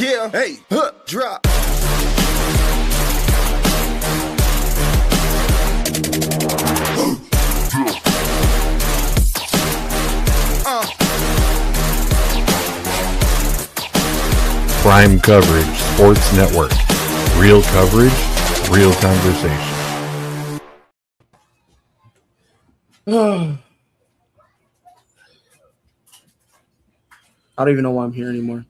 Yeah, hey, drop. Prime Coverage Sports Network. Real coverage, real conversation. I don't even know why I'm here anymore.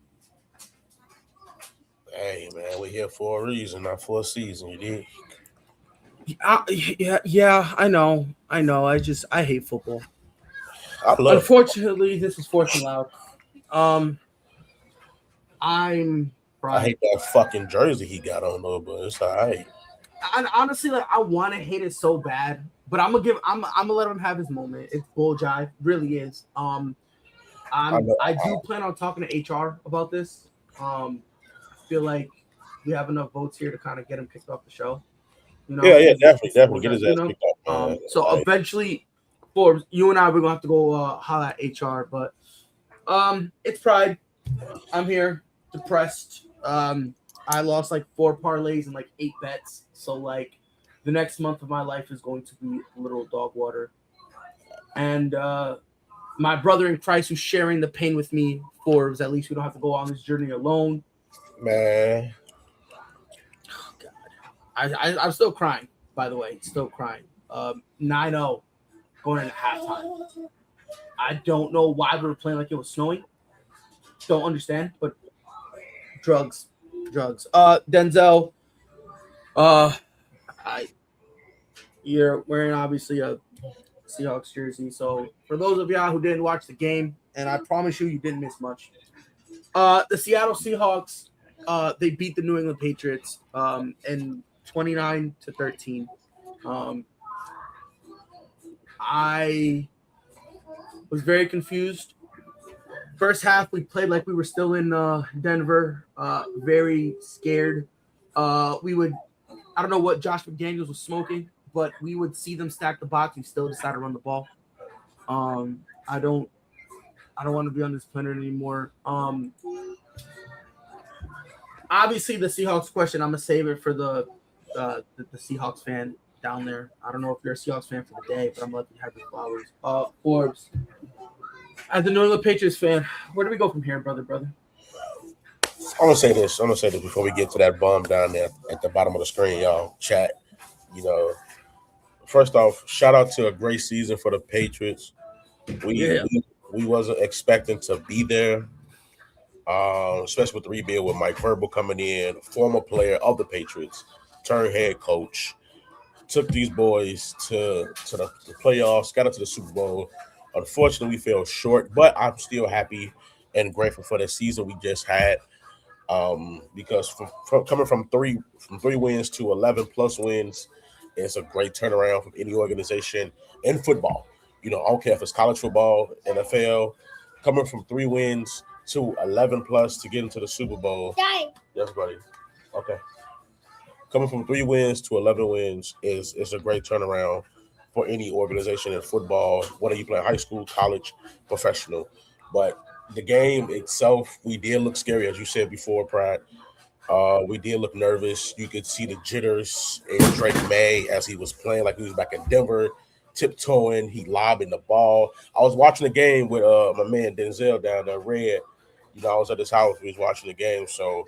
Hey, man, we're here for a reason, not for a season. You did. Yeah, I know. I hate football. I love. Unfortunately, this is Fortune Loud. I'm. I hate that fucking jersey he got on though, but it's all right. Honestly, like I want to hate it so bad, but I'm gonna let him have his moment. It's bull jive, really is. I do plan on talking to HR about this. I feel like we have enough votes here to kind of get him kicked off the show. You know, yeah, definitely get his ass kicked off. So eventually, Forbes, you and I, we're gonna have to go holla at HR, but it's Pride. I'm here, depressed. I lost like 4 parlays and like 8 bets, so like the next month of my life is going to be literal dog water. And my brother in Christ, who's sharing the pain with me, Forbes, at least we don't have to go on this journey alone. Man, oh, God, I'm still crying. By the way, still crying. 9-0 going into halftime. I don't know why we were playing like it was snowing. Don't understand, but drugs. Denzel, you're wearing obviously a Seahawks jersey. So for those of y'all who didn't watch the game, and I promise you didn't miss much. The Seattle Seahawks, they beat the New England Patriots in 29-13. I was very confused. First half, we played like we were still in Denver, very scared. I don't know what Josh McDaniels was smoking, but we would see them stack the box. We still decided to run the ball. I don't want to be on this planet anymore. Obviously, the Seahawks question, I'm going to save it for the Seahawks fan down there. I don't know if you're a Seahawks fan for the day, but I'm going to let you have your flowers. Forbes. As a New England Patriots fan, where do we go from here, brother? I'm gonna say this before we get to that bomb down there at the bottom of the screen, y'all. Chat. You know, first off, shout out to a great season for the Patriots. We wasn't expecting to be there, especially with the rebuild with Mike Vrabel coming in, former player of the Patriots, turned head coach, took these boys to the playoffs, got into the Super Bowl. Unfortunately, we fell short, but I'm still happy and grateful for the season we just had. Because from coming from three wins to 11 plus wins, it's a great turnaround from any organization in football. You know, I don't care if it's college football, NFL, coming from 3 wins to 11 plus to get into the Super Bowl. Yes, buddy. Okay. Coming from 3 wins to 11 wins is a great turnaround for any organization in football, whether you play high school, college, professional. But the game itself, we did look scary, as you said before, Pride. We did look nervous. You could see the jitters in Drake May as he was playing like he was back in Denver, tiptoeing, he lobbing the ball. I was watching the game with my man Denzel down there, Red. You know, I was at his house. We was watching the game. So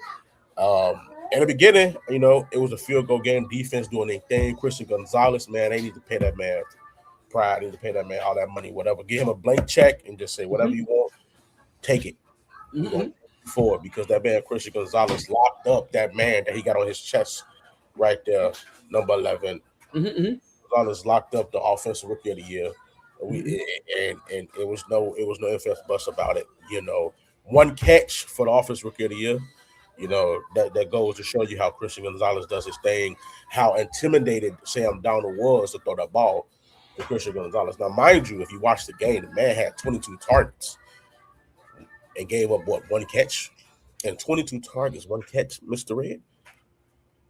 in the beginning, you know, it was a field goal game. Defense doing their thing. Christian Gonzalez, man, they need to pay that man Pride. They need to pay that man all that money, whatever. Give him a blank check and just say whatever you want, take it. For because that man Christian Gonzalez locked up that man that he got on his chest right there, number 11. Gonzalez locked up the offensive rookie of the year. And it was no ifs ands buts about it. You know, 1 catch for the offensive rookie of the year. You know, that goes to show you how Christian Gonzalez does his thing, how intimidated Sam Darnold was to throw that ball to Christian Gonzalez. Now, mind you, if you watch the game, the man had 22 targets and gave up, 1 catch? And 22 targets, 1 catch, Mr. Red?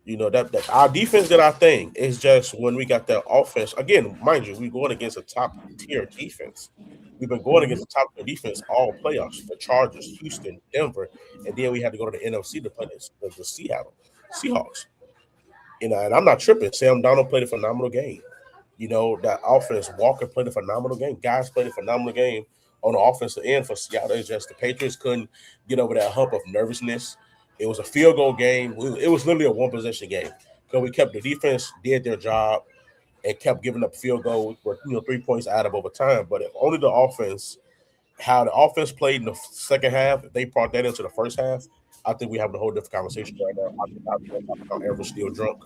You know that our defense did our thing. It's just when we got that offense again, mind you, we going against a top tier defense. We've been going against the top tier defense all playoffs. The Chargers, Houston, Denver, and then we had to go to the NFC to play the Seattle Seahawks. You know, and I'm not tripping. Sam Donald played a phenomenal game. You know, that offense, Walker played a phenomenal game. Guys played a phenomenal game on the offensive end for Seattle. It's just the Patriots couldn't get over that hump of nervousness. It was a field goal game. It was literally a one possession game because we kept the defense did their job and kept giving up field goals, were 3 points out of overtime. But if only the offense, how the offense played in the second half, if they brought that into the first half, I think we have a whole different conversation right now. I'm ever still drunk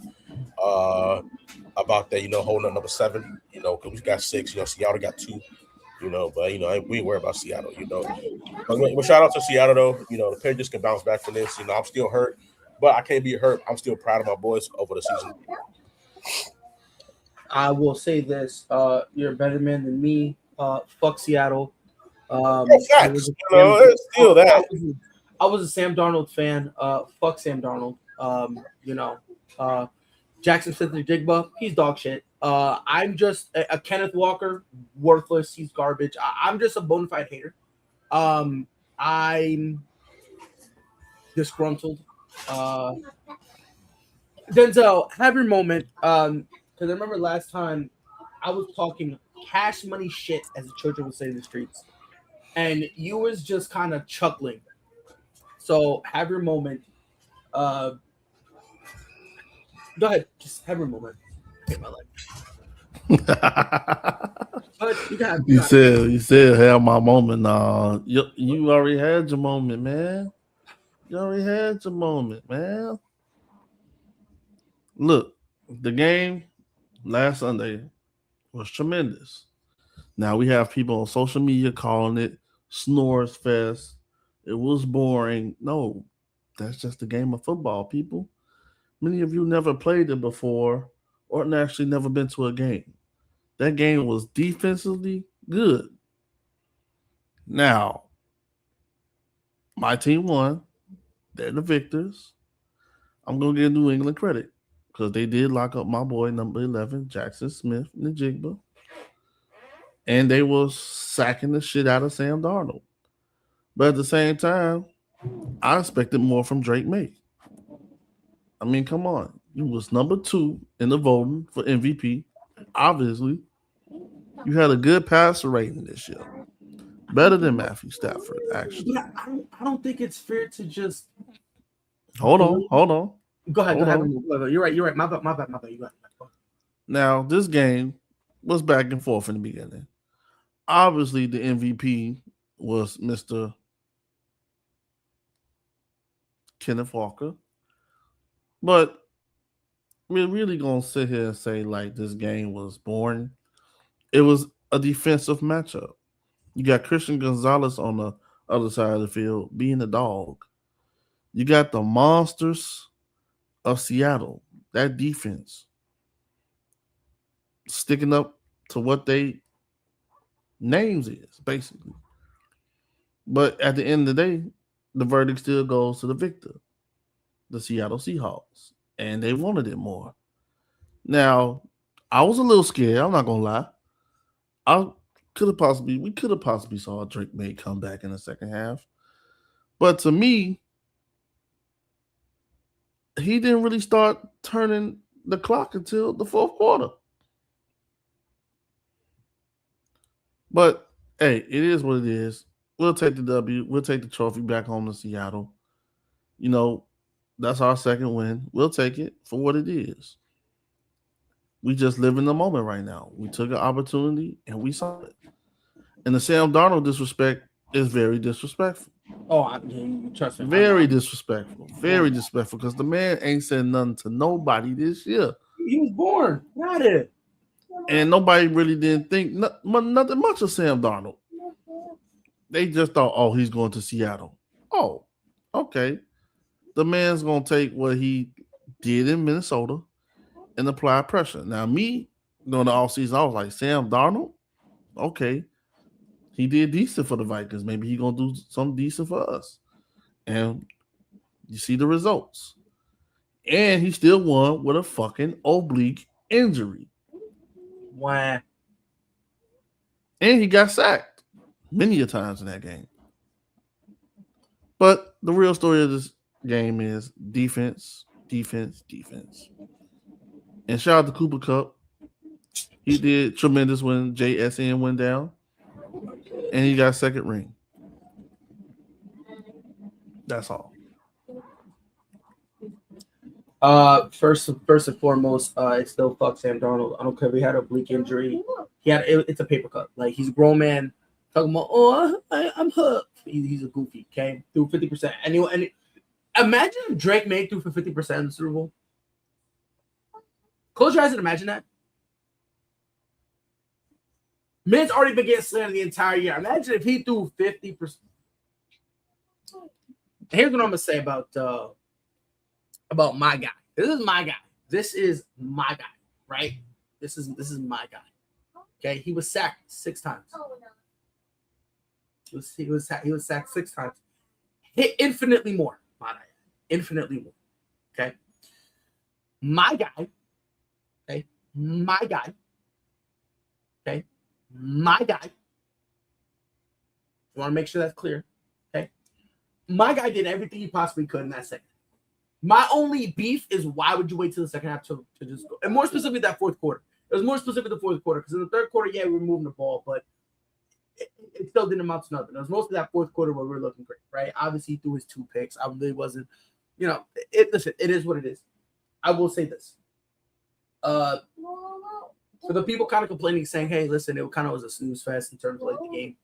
about that, holding up number 7, because we got 6, Seattle got 2, but we ain't worried about Seattle, But shout out to Seattle though, the Patriots can bounce back from this. I'm still hurt, but I can't be hurt. I'm still proud of my boys over the season. I will say this: you're a better man than me. Fuck Seattle. Facts. It's still that. I was a Sam Darnold fan. Fuck Sam Darnold. Jackson Smith-Njigba, he's dog shit. I'm just a Kenneth Walker, worthless. He's garbage. I'm just a bona fide hater. I'm disgruntled. Denzel, have your moment. Because I remember last time I was talking cash money shit, as the children would say in the streets, and you was just kind of chuckling. So have your moment. Go ahead, just have your moment. Hate my life. But you said have my moment. Nah, you already had your moment, man. You already had your moment, man. Look, the game last Sunday was tremendous. Now we have people on social media calling it snores fest. It was boring. No, that's just a game of football, people. Many of you never played it before or actually never been to a game. That game was defensively good. Now, my team won. They're the victors. I'm going to give New England credit because they did lock up my boy, number 11, Jackson Smith-Njigba. And they was sacking the shit out of Sam Darnold. But at the same time, I expected more from Drake May. I mean, come on. You was number 2 in the voting for MVP. Obviously, you had a good passer rating this year. Better than Matthew Stafford, actually. Yeah, I don't think it's fair to just... Hold on. Go ahead. You're right. My bad. You got it. Now, this game was back and forth in the beginning. Obviously, the MVP was Mr. Kenneth Walker. But we're really going to sit here and say, like, this game was boring. It was a defensive matchup. You got Christian Gonzalez on the other side of the field being a dog. You got the monsters of Seattle, that defense, sticking up to what they names is, basically. But at the end of the day, the verdict still goes to the victor, the Seattle Seahawks, and they wanted it more. Now, I was a little scared. I'm not gonna lie. We could have possibly saw Drake May come back in the second half, but to me, he didn't really start turning the clock until the fourth quarter. But hey, it is what it is. We'll take the W. We'll take the trophy back home to Seattle. That's our second win. We'll take it for what it is. We just live in the moment right now. We took an opportunity and we saw it. And the Sam Darnold disrespect is very disrespectful. Oh, trust me. Very disrespectful. Very disrespectful because the man ain't said nothing to nobody this year. He was born. Got it. And nobody really didn't think nothing much of Sam Darnold. They just thought, oh, he's going to Seattle. Oh, okay. The man's going to take what he did in Minnesota and apply pressure. Now, me, during the offseason, I was like, Sam Darnold? Okay. He did decent for the Vikings. Maybe he's going to do something decent for us. And you see the results. And he still won with a fucking oblique injury. Wah. And he got sacked many a times in that game. But the real story of this game is defense, defense, defense. And shout out to Cooper Kupp. He did tremendous when JSN went down. And he got second ring. That's all. First and foremost, it still fucks Sam Darnold. I don't care if he had a oblique injury. It's a paper cut. Like, he's a grown man talking about, I'm hooked. He's a goofy. Okay, threw 50%. And imagine if Drake May threw for 50% in the Super Bowl. Close your eyes and imagine that. Man's already been getting slammed the entire year. Imagine if he threw 50%. Here's what I'm gonna say about my guy. This is my guy. This is my guy, right? This is my guy. Okay, he was sacked 6 times. He was sacked 6 times. Hit infinitely more. Infinitely more. Okay, my guy. Okay, my guy. Okay, my guy. You want to make sure that's clear. Okay, my guy did everything he possibly could in that second. My only beef is why would you wait till the second half to just go? And more specifically, that fourth quarter. It was more specific the fourth quarter because in the third quarter, yeah, we were moving the ball, but it still didn't amount to nothing. It was mostly that fourth quarter where we were looking great, right? Obviously, he threw his 2 picks. I really wasn't, listen, it is what it is. I will say this. For the people kind of complaining, saying, hey, listen, it kind of was a snooze fest in terms of like the game.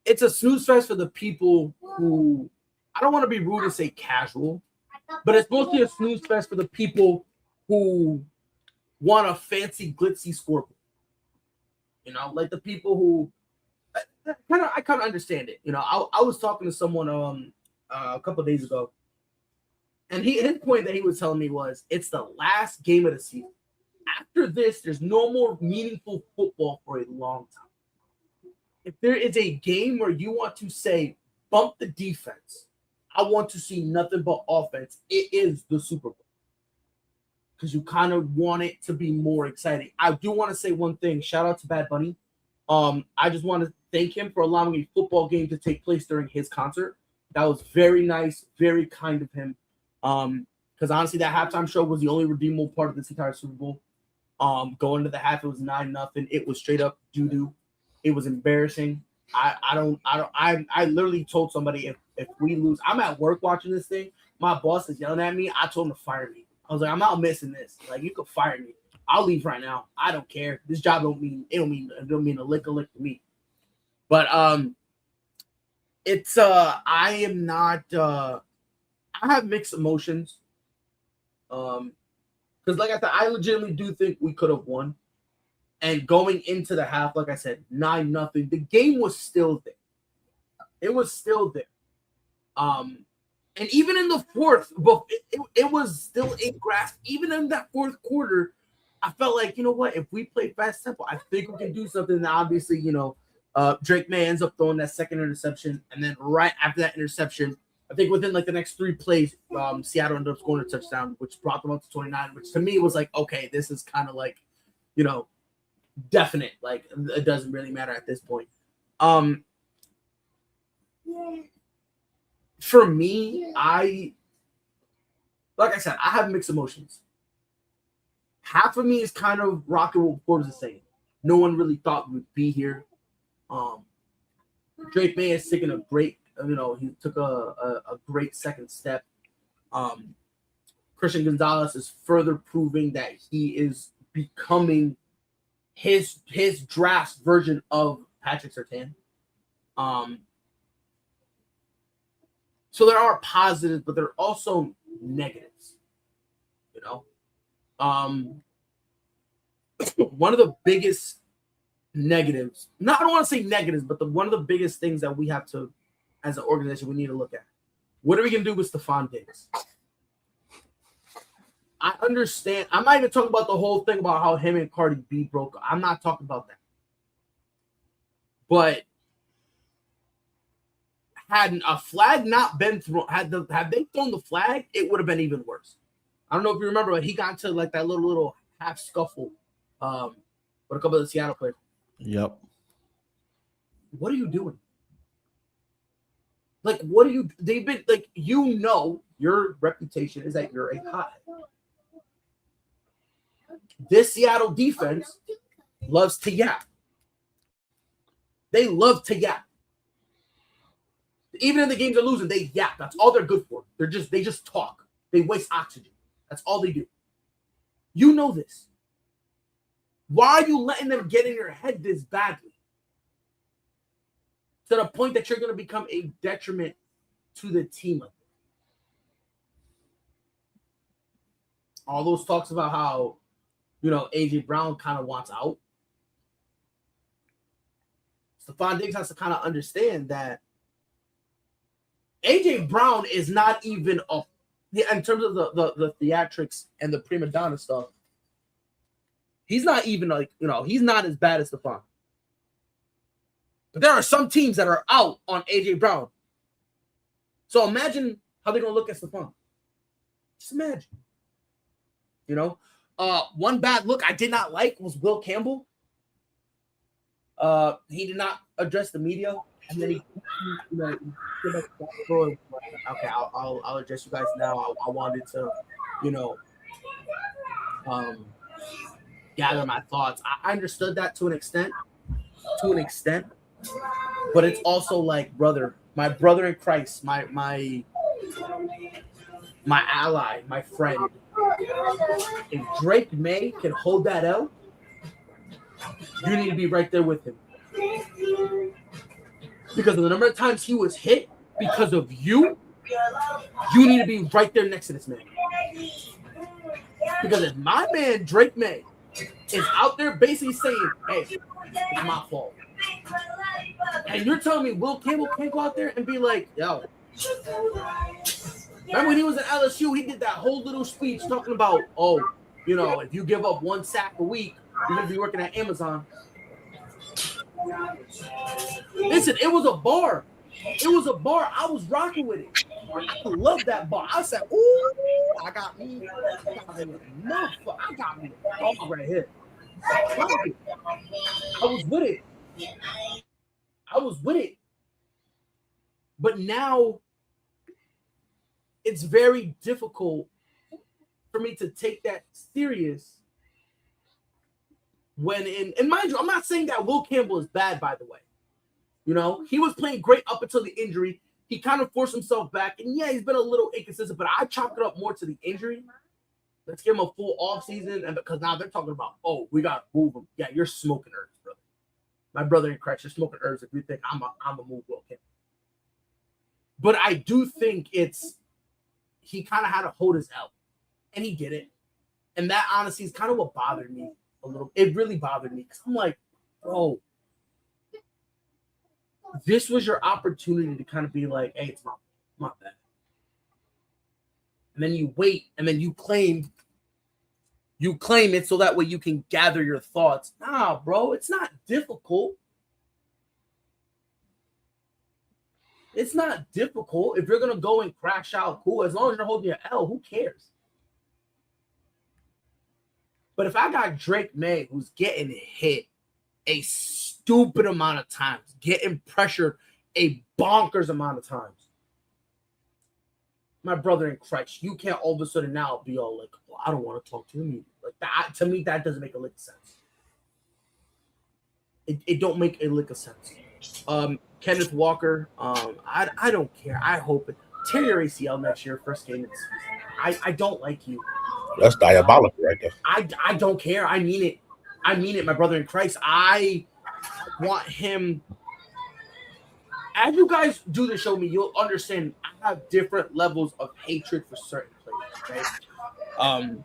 It's a snooze fest for the people who, I don't want to be rude and say casual, but it's mostly a snooze fest for the people who want a fancy, glitzy scoreboard. Like the people who I kind of understand it. I was talking to someone a couple of days ago, and his point that he was telling me was it's the last game of the season. After this, there's no more meaningful football for a long time. If there is a game where you want to say bump the defense, I want to see nothing but offense, it is the Super Bowl. Because you kind of want it to be more exciting. I do want to say one thing. Shout out to Bad Bunny. I just want to thank him for allowing a football game to take place during his concert. That was very nice, very kind of him. Because honestly, that halftime show was the only redeemable part of this entire Super Bowl. Going to the half, it was 9-0. It was straight up doo-doo. It was embarrassing. I literally told somebody if we lose, I'm at work watching this thing. My boss is yelling at me. I told him to fire me. I was like, I'm not missing this. Like, you could fire me. I'll leave right now. I don't care. This job don't mean a lick to me. But it's I am not I have mixed emotions. Because like I said, I legitimately do think we could have won. And going into the half, like I said, 9-0. The game was still there. It was still there. And even in the fourth, it was still in grasp. Even in that fourth quarter, I felt like, you know what? If we play fast tempo, I think we can do something. Now, obviously, Drake May ends up throwing that second interception. And then right after that interception, I think within like the next 3 plays, Seattle ended up scoring a touchdown, which brought them up to 29, which to me was like, okay, this is kind of like, definite. Like, it doesn't really matter at this point. For me, like I said, I have mixed emotions. Half of me is kind of rocking what Forbes is saying. No one really thought we would be here. Drake May is taking a great, he took a great second step. Christian Gonzalez is further proving that he is becoming his draft version of Patrick Surtain. So there are positives, but there are also negatives. One of the biggest negatives, I don't want to say negatives, but one of the biggest things that we have to, as an organization, we need to look at. What are we going to do with Stephon Diggs? I understand. I'm not even talking about the whole thing about how him and Cardi B broke. I'm not talking about that. But had a flag not been thrown, had they thrown the flag, it would have been even worse. I don't know if you remember, but he got into like that little half scuffle with a couple of the Seattle players. Yep. What are you doing? Like, what are you? They've been like, your reputation is that you're a hothead. This Seattle defense loves to yap. They love to yap. Even in the games they're losing, they yap. That's all they're good for. They just talk. They waste oxygen. That's all they do. You know this. Why are you letting them get in your head this badly? To the point that you're going to become a detriment to the team. All those talks about how, AJ Brown kind of wants out. Stephon Diggs has to kind of understand that AJ Brown is not even in terms of the theatrics and the prima donna stuff. He's not even he's not as bad as Stephon. But there are some teams that are out on AJ Brown. So imagine how they're going to look at Stephon. Just imagine. One bad look I did not like was Will Campbell. He did not address the media. And then okay, I'll address you guys now. I wanted to, gather my thoughts. I understood that to an extent, but it's also like, my brother in Christ, my ally, my friend. If Drake May can hold that L, you need to be right there with him. Because of the number of times he was hit because of you need to be right there next to this man. Because if my man Drake May is out there basically saying, hey, it's my fault. And you're telling me Will Campbell can't go out there and be like, yo. Remember when he was at LSU, he did that whole little speech talking about, if you give up 1 sack a week, you're going to be working at Amazon. Listen, it was a bar. I was rocking with it. I love that bar. I said, ooh, I got me a dog right here. I was with it. But now it's very difficult for me to take that serious when and mind you, I'm not saying that Will Campbell is bad, by the way. He was playing great up until the injury. He kind of forced himself back. And yeah, he's been a little inconsistent, but I chalk it up more to the injury. Let's give him a full off season. And because now they're talking about, we got to move him. Yeah, you're smoking herbs, brother. My brother in Christ, you're smoking herbs if you think I'm a move Will Campbell. But I do think he kind of had to hold his L. And he did it. And that honestly is kind of what bothered me a little. It really bothered me. Because I'm like, bro, this was your opportunity to kind of be like, hey, it's not bad. And then you wait, and then you claim it so that way you can gather your thoughts. Nah, bro, it's not difficult. It's not difficult. If you're going to go and crash out, cool. As long as you're holding your L, who cares? But if I got Drake May, who's getting hit a stupid amount of times, getting pressured a bonkers amount of times, my brother in Christ, you can't all of a sudden now be all like, well, I don't want to talk to him. Like that, to me, that doesn't make a lick of sense. It don't make a lick of sense. Kenneth Walker, I don't care. I hope it. Tear your ACL next year, first game of the season. I don't like you. That's diabolical right there. I don't care. I mean it. I mean it, my brother in Christ. I want him. As you guys do the show me, you'll understand I have different levels of hatred for certain players. Okay.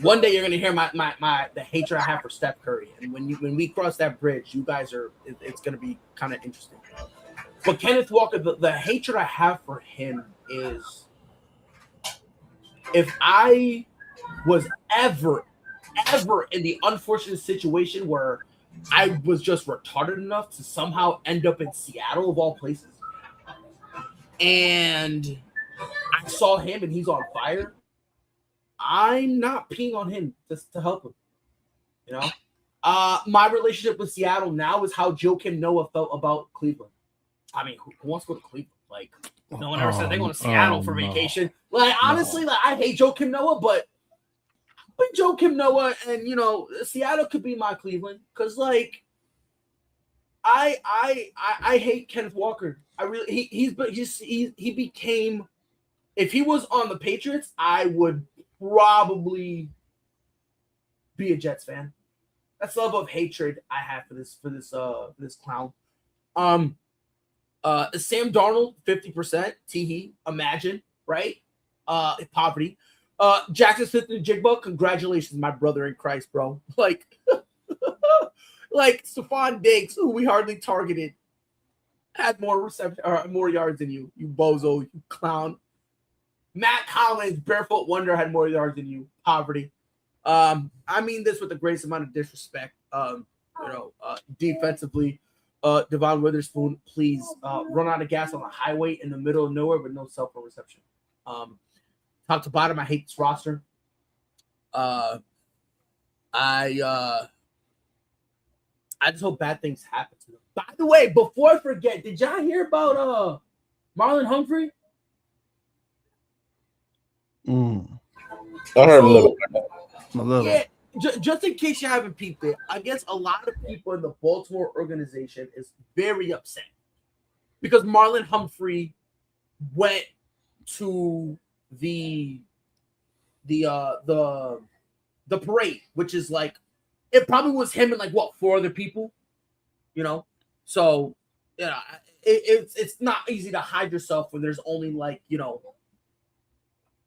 One day you're gonna hear the hatred I have for Steph Curry, and when we cross that bridge, you guys it's gonna be kind of interesting. But Kenneth Walker, the hatred I have for him is, if I was ever in the unfortunate situation where I was just retarded enough to somehow end up in Seattle of all places, and I saw him and he's on fire, I'm not peeing on him just to help him. You know, my relationship with Seattle now is how Joakim Noah felt about Cleveland. I mean, who wants to go to Cleveland? Like, no one ever said they're going to Seattle for vacation. Like, honestly, like I hate Joakim Noah, but Joakim Noah and Seattle could be my Cleveland because like I hate Kenneth Walker. I really he became, if he was on the Patriots, I would probably be a Jets fan. That's the level of hatred I have for this clown. Sam Darnold 50%. Teehee, imagine, right? Poverty. Jackson Smith-Njigba, congratulations, my brother in Christ, bro. Like, like Stephon Diggs, who we hardly targeted, had more reception or more yards than you, you bozo, you clown. Matt Collins, barefoot wonder, had more yards than you. Poverty. I mean this with the greatest amount of disrespect. Defensively, Devon Witherspoon, please run out of gas on the highway in the middle of nowhere with no cell phone reception. Top to bottom, I hate this roster. I just hope bad things happen to them. By the way, before I forget, did y'all hear about Marlon Humphrey? I heard a little Yeah, bit. just in case you haven't peeped it, I guess a lot of people in the Baltimore organization is very upset because Marlon Humphrey went to the parade, which is like, it probably was him and like what, 4 other people, so it's not easy to hide yourself when there's only like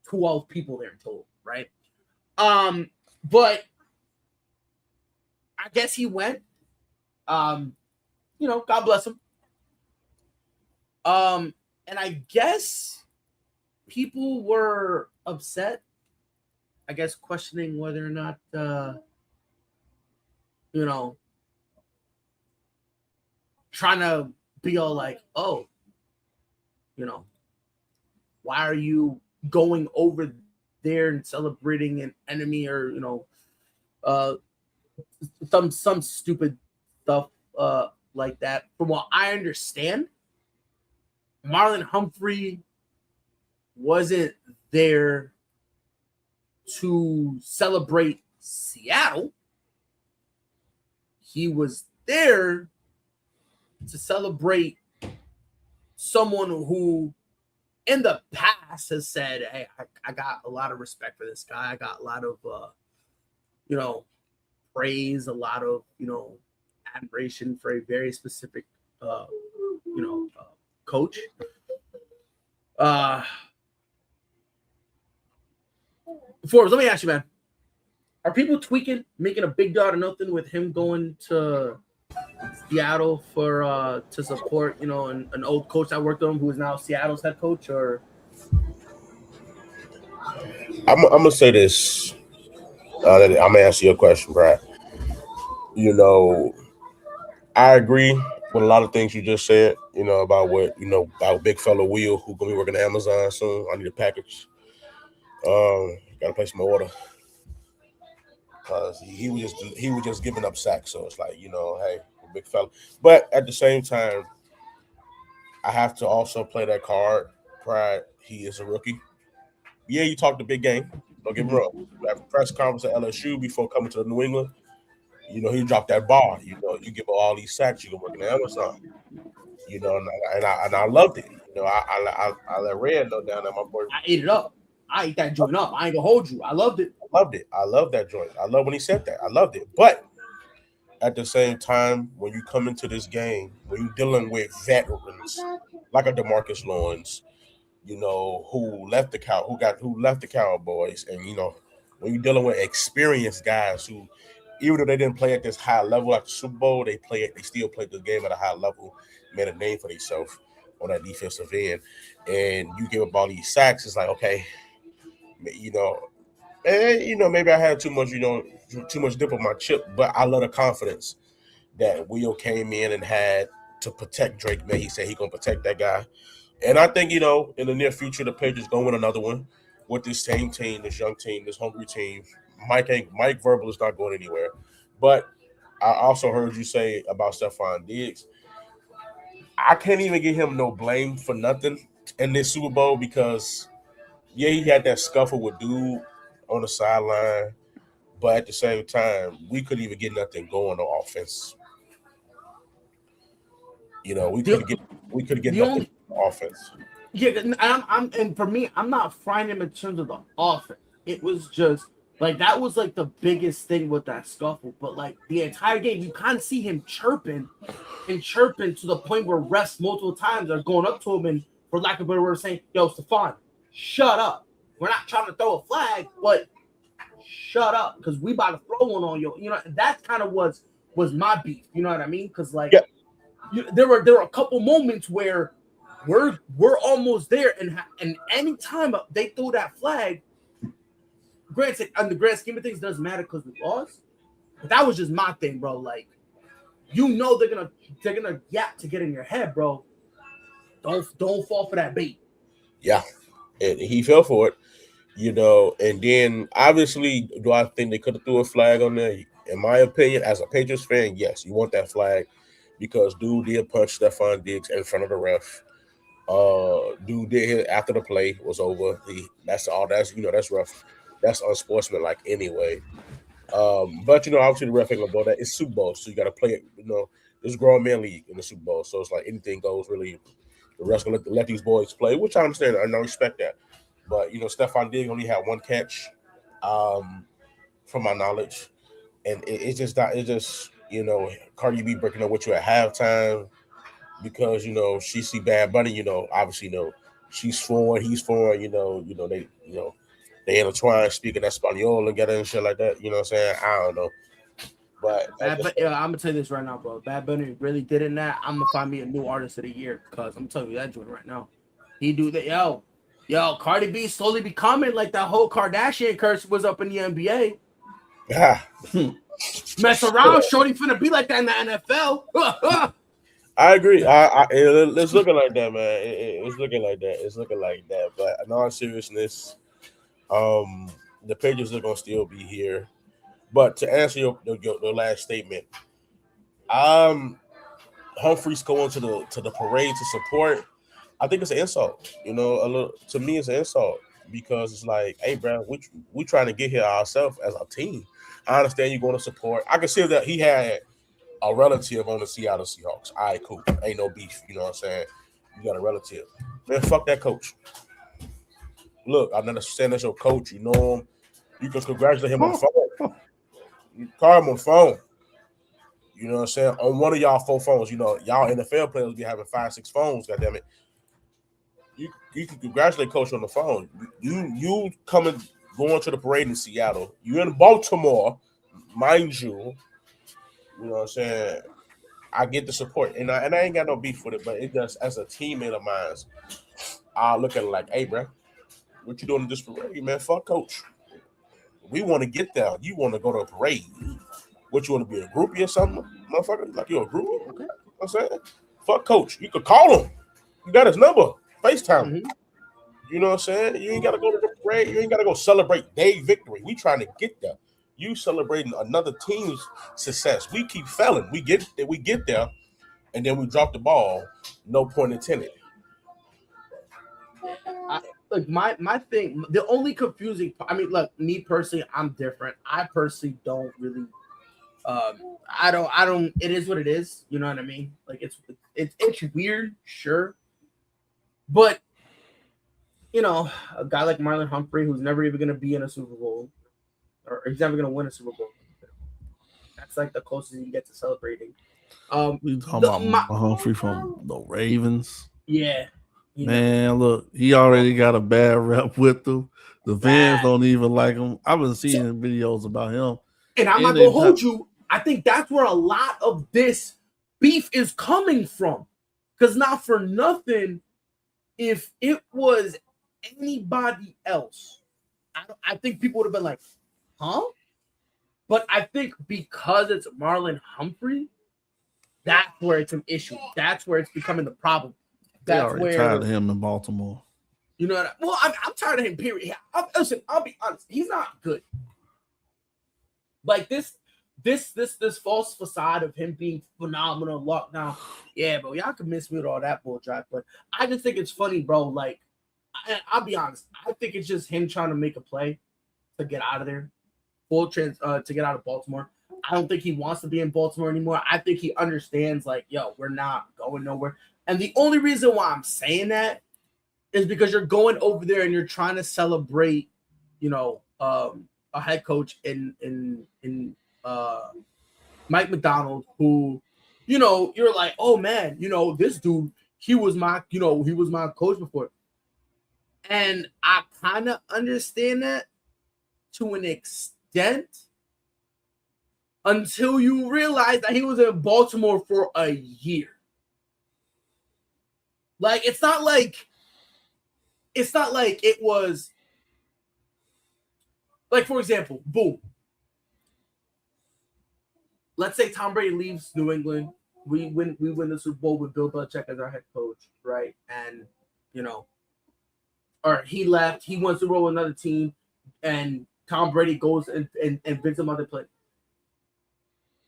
12 people there in total, right? But I guess he went. God bless him. And I guess people were upset. I guess questioning whether or not trying to be all like, oh, why are you going over there and celebrating an enemy or some stupid stuff like that. From what I understand, Marlon Humphrey wasn't there to celebrate Seattle. He was there to celebrate someone who in the past has said, hey, I got a lot of respect for this guy. I got a lot of, praise, a lot of, admiration for a very specific, coach. Forbes, let me ask you, man. Are people tweaking, making a big deal out of nothing with him going to Seattle for to support, an old coach that worked with him who is now Seattle's head coach? Or I'm gonna say this. I'm gonna answer your question, Brad. I agree with a lot of things you just said. About what about big fella Will, who gonna be working at Amazon soon. I need a package. Gotta place my order. Because he was just giving up sacks. So it's like, hey, big fella. But at the same time, I have to also play that card. Pride, he is a rookie. Yeah, you talked a big game. Don't get me wrong. At the press conference at LSU before coming to New England, he dropped that bar. You give all these sacks, you can work in Amazon. And I loved it. I let Red know down there, my boy. I ate it up. I ate that joint up. I ain't gonna hold you. I loved it. I love that joint. I love when he said that. I loved it. But at the same time, when you come into this game, when you're dealing with veterans like a DeMarcus Lawrence, who left the Cowboys, and when you're dealing with experienced guys who, even though they didn't play at this high level at the Super Bowl, they still played the game at a high level, made a name for themselves on that defensive end, and you give up all these sacks. It's like, okay, maybe I had too much dip on my chip, but I love the confidence that Will came in and had to protect Drake May. He said he's gonna protect that guy, and I think in the near future the Patriots gonna win another one. with this same team, this young team, this hungry team. Mike Verbal is not going anywhere. But I also heard you say about Stephon Diggs. I can't even give him no blame for nothing in this Super Bowl because, yeah, he had that scuffle with dude on the sideline, but at the same time, we couldn't even get nothing going on offense. You know, we couldn't get nothing on offense. Yeah, and for me, I'm not frying him in terms of the offense. It was just like that was like the biggest thing with that scuffle. But like the entire game, you kind of see him chirping to the point where refs multiple times are going up to him and, for lack of a better word, saying, "Yo, Stephon, shut up. We're not trying to throw a flag, but shut up because we about to throw one on you." You know, that kind of was my beef. You know what I mean? Because like there were a couple moments where we're almost there, and any time they throw that flag, granted, on the grand scheme of things, it doesn't matter because we lost. But that was just my thing, bro. Like, you know, they're gonna yap to get in your head, bro. Don't fall for that bait. Yeah, and he fell for it, you know. And then obviously, do I think they could have threw a flag on there? In my opinion, as a Patriots fan, yes, you want that flag because dude did punch Stephon Diggs in front of the ref. Dude did hit after the play was over. That's rough. That's unsportsmanlike anyway. But you know, obviously the ref ain't gonna blow that. It's Super Bowl, so you gotta play it. You know, it's grown man league in the Super Bowl, so it's like anything goes. Really, the refs gonna let these boys play, which I understand. I respect that. But you know, Stephon Diggs only had one catch, from my knowledge, and it's just you know, Cardi B breaking up with you at halftime. Because you know she see Bad Bunny, you know, obviously, you know, she's foreign, he's foreign, they intertwine speaking Espanol together and shit like that. You know what I'm saying? I don't know, but I'm gonna tell you this right now, bro. Bad Bunny really did in that. I'm gonna find me a new artist of the year because I'm telling you that joint right now. He do that, yo, Cardi B slowly becoming like that whole Kardashian curse was up in the NBA. Yeah, mess around, shorty finna be like that in the NFL. I agree. It's looking like that, man. It's looking like that. It's looking like that. But in all seriousness, the Patriots are gonna still be here. But to answer your last statement, Humphreys going to the parade to support. I think it's an insult. You know, to me, it's an insult because it's like, hey, bro, we trying to get here ourselves as a team. I understand you're going to support. I can see that he had a relative on the Seattle Seahawks. All right, cool. Ain't no beef. You know what I'm saying? You got a relative. Man, fuck that coach. Look, I understand that's your coach. You know him. You can congratulate him on the phone. You call him on the phone. You know what I'm saying? On one of y'all 4 phones. You know, y'all NFL players be having 5-6 phones, goddammit. You can congratulate coach on the phone. You going to the parade in Seattle. You in Baltimore, mind you. You know what I'm saying? I get the support, and I ain't got no beef with it, but it just, as a teammate of mine, I look at it like, hey, bro, what you doing in this parade, man? Fuck coach. We want to get there. You want to go to a parade. What, you want to be a groupie or something, motherfucker? Like you a groupie? Okay. You know what I'm saying? Fuck coach. You could call him. You got his number. FaceTime. Mm-hmm. You know what I'm saying? You ain't got to go to the parade. You ain't got to go celebrate their victory. We trying to get there. You celebrating another team's success. We keep failing. We get there, and then we drop the ball. No point intended. Look, my thing. The only confusing. I mean, look, me personally, I'm different. I personally don't really. I don't. It is what it is. You know what I mean? Like it's weird, sure, but you know, a guy like Marlon Humphrey, who's never even going to be in a Super Bowl. Or he's never gonna win a Super Bowl. That's like the closest you get to celebrating. We talking about Humphrey from the Ravens. Yeah, man. Look, he already got a bad rep with them. The fans don't even like him. I've been seeing videos about him. And I'm not gonna hold you. I think that's where a lot of this beef is coming from. Because not for nothing, if it was anybody else, I think people would have been like, huh? But I think because it's Marlon Humphrey, that's where it's an issue. That's where it's becoming the problem. That's where tired of him in Baltimore. You know what well, I'm tired of him, period. Listen, I'll be honest. He's not good. Like this false facade of him being phenomenal lockdown. Yeah, bro, y'all can miss me with all that bullshit. But I just think it's funny, bro. Like, I'll be honest. I think it's just him trying to make a play to get out of there, to get out of Baltimore. I don't think he wants to be in Baltimore anymore. I think he understands, like, yo, we're not going nowhere. And the only reason why I'm saying that is because you're going over there and you're trying to celebrate, you know, a head coach in Mike Macdonald, who, you know, you're like, oh man, you know, this dude, he was my coach before. And I kind of understand that to an extent until you realize that he was in Baltimore for a year. Like, it's not like it was, like, for example, boom. Let's say Tom Brady leaves New England. We win the Super Bowl with Bill Belichick as our head coach, right? And, you know, or he left, he wants to roll another team, and Tom Brady goes and wins some other play.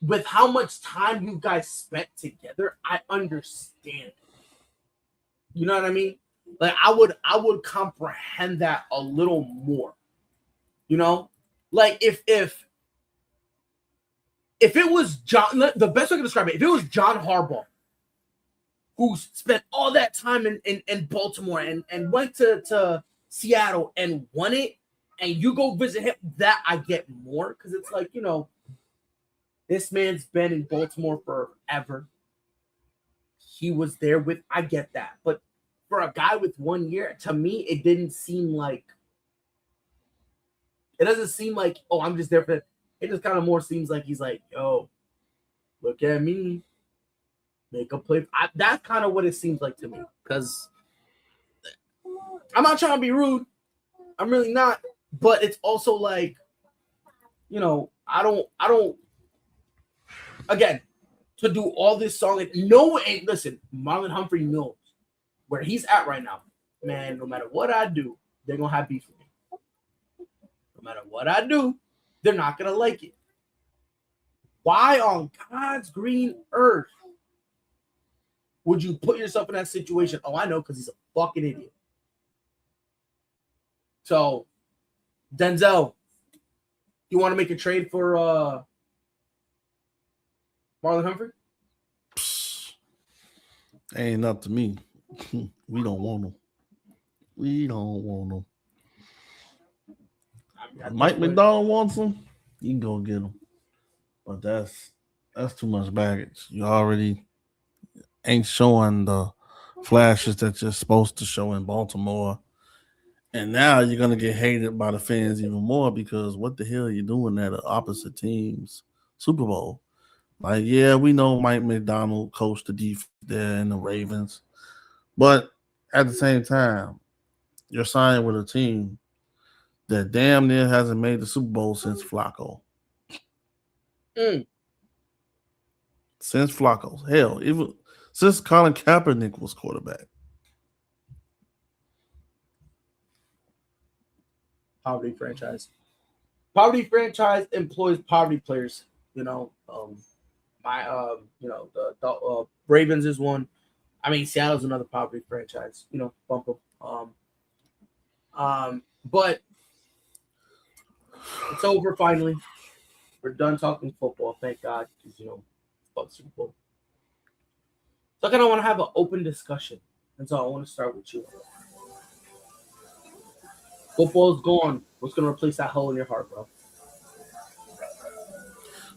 With how much time you guys spent together, I understand. You know what I mean? Like, I would comprehend that a little more. You know? Like, if it was John, the best way to describe it, if it was John Harbaugh who spent all that time in Baltimore and went to Seattle and won it, and you go visit him, that I get more, because it's like, you know, this man's been in Baltimore forever. He was there with, I get that. But for a guy with 1 year, to me, it doesn't seem like, oh, I'm just there for it. It just kind of more seems like he's like, yo, look at me. Make a play. That's kind of what it seems like to me. Because I'm not trying to be rude. I'm really not. But it's also like, you know, I don't, again, to do all this song. And listen, Marlon Humphrey knows where he's at right now. Man, no matter what I do, they're going to have beef with me. No matter what I do, they're not going to like it. Why on God's green earth would you put yourself in that situation? Oh, I know, because he's a fucking idiot. So, Denzel, you want to make a trade for Marlon Humphrey? Ain't not to me. We don't want him. We don't want him. Mike Macdonald wants him. You can go get him. But that's too much baggage. You already ain't showing the flashes that you're supposed to show in Baltimore. And now you're going to get hated by the fans even more, because what the hell are you doing at the opposite team's Super Bowl? Like, yeah, we know Mike Macdonald coached the defense there in the Ravens. But at the same time, you're signing with a team that damn near hasn't made the Super Bowl since Flacco. Since Flacco. Hell, even since Colin Kaepernick was quarterback. Poverty franchise. Poverty franchise employs poverty players. You know, the Ravens is one. I mean, Seattle's another poverty franchise. You know, bump them. But it's over finally. We're done talking football, thank God, because, you know, fuck Super Bowl. So I kind of want to have an open discussion, and so I want to start with you. Football's gone. What's going to replace that hole in your heart, bro?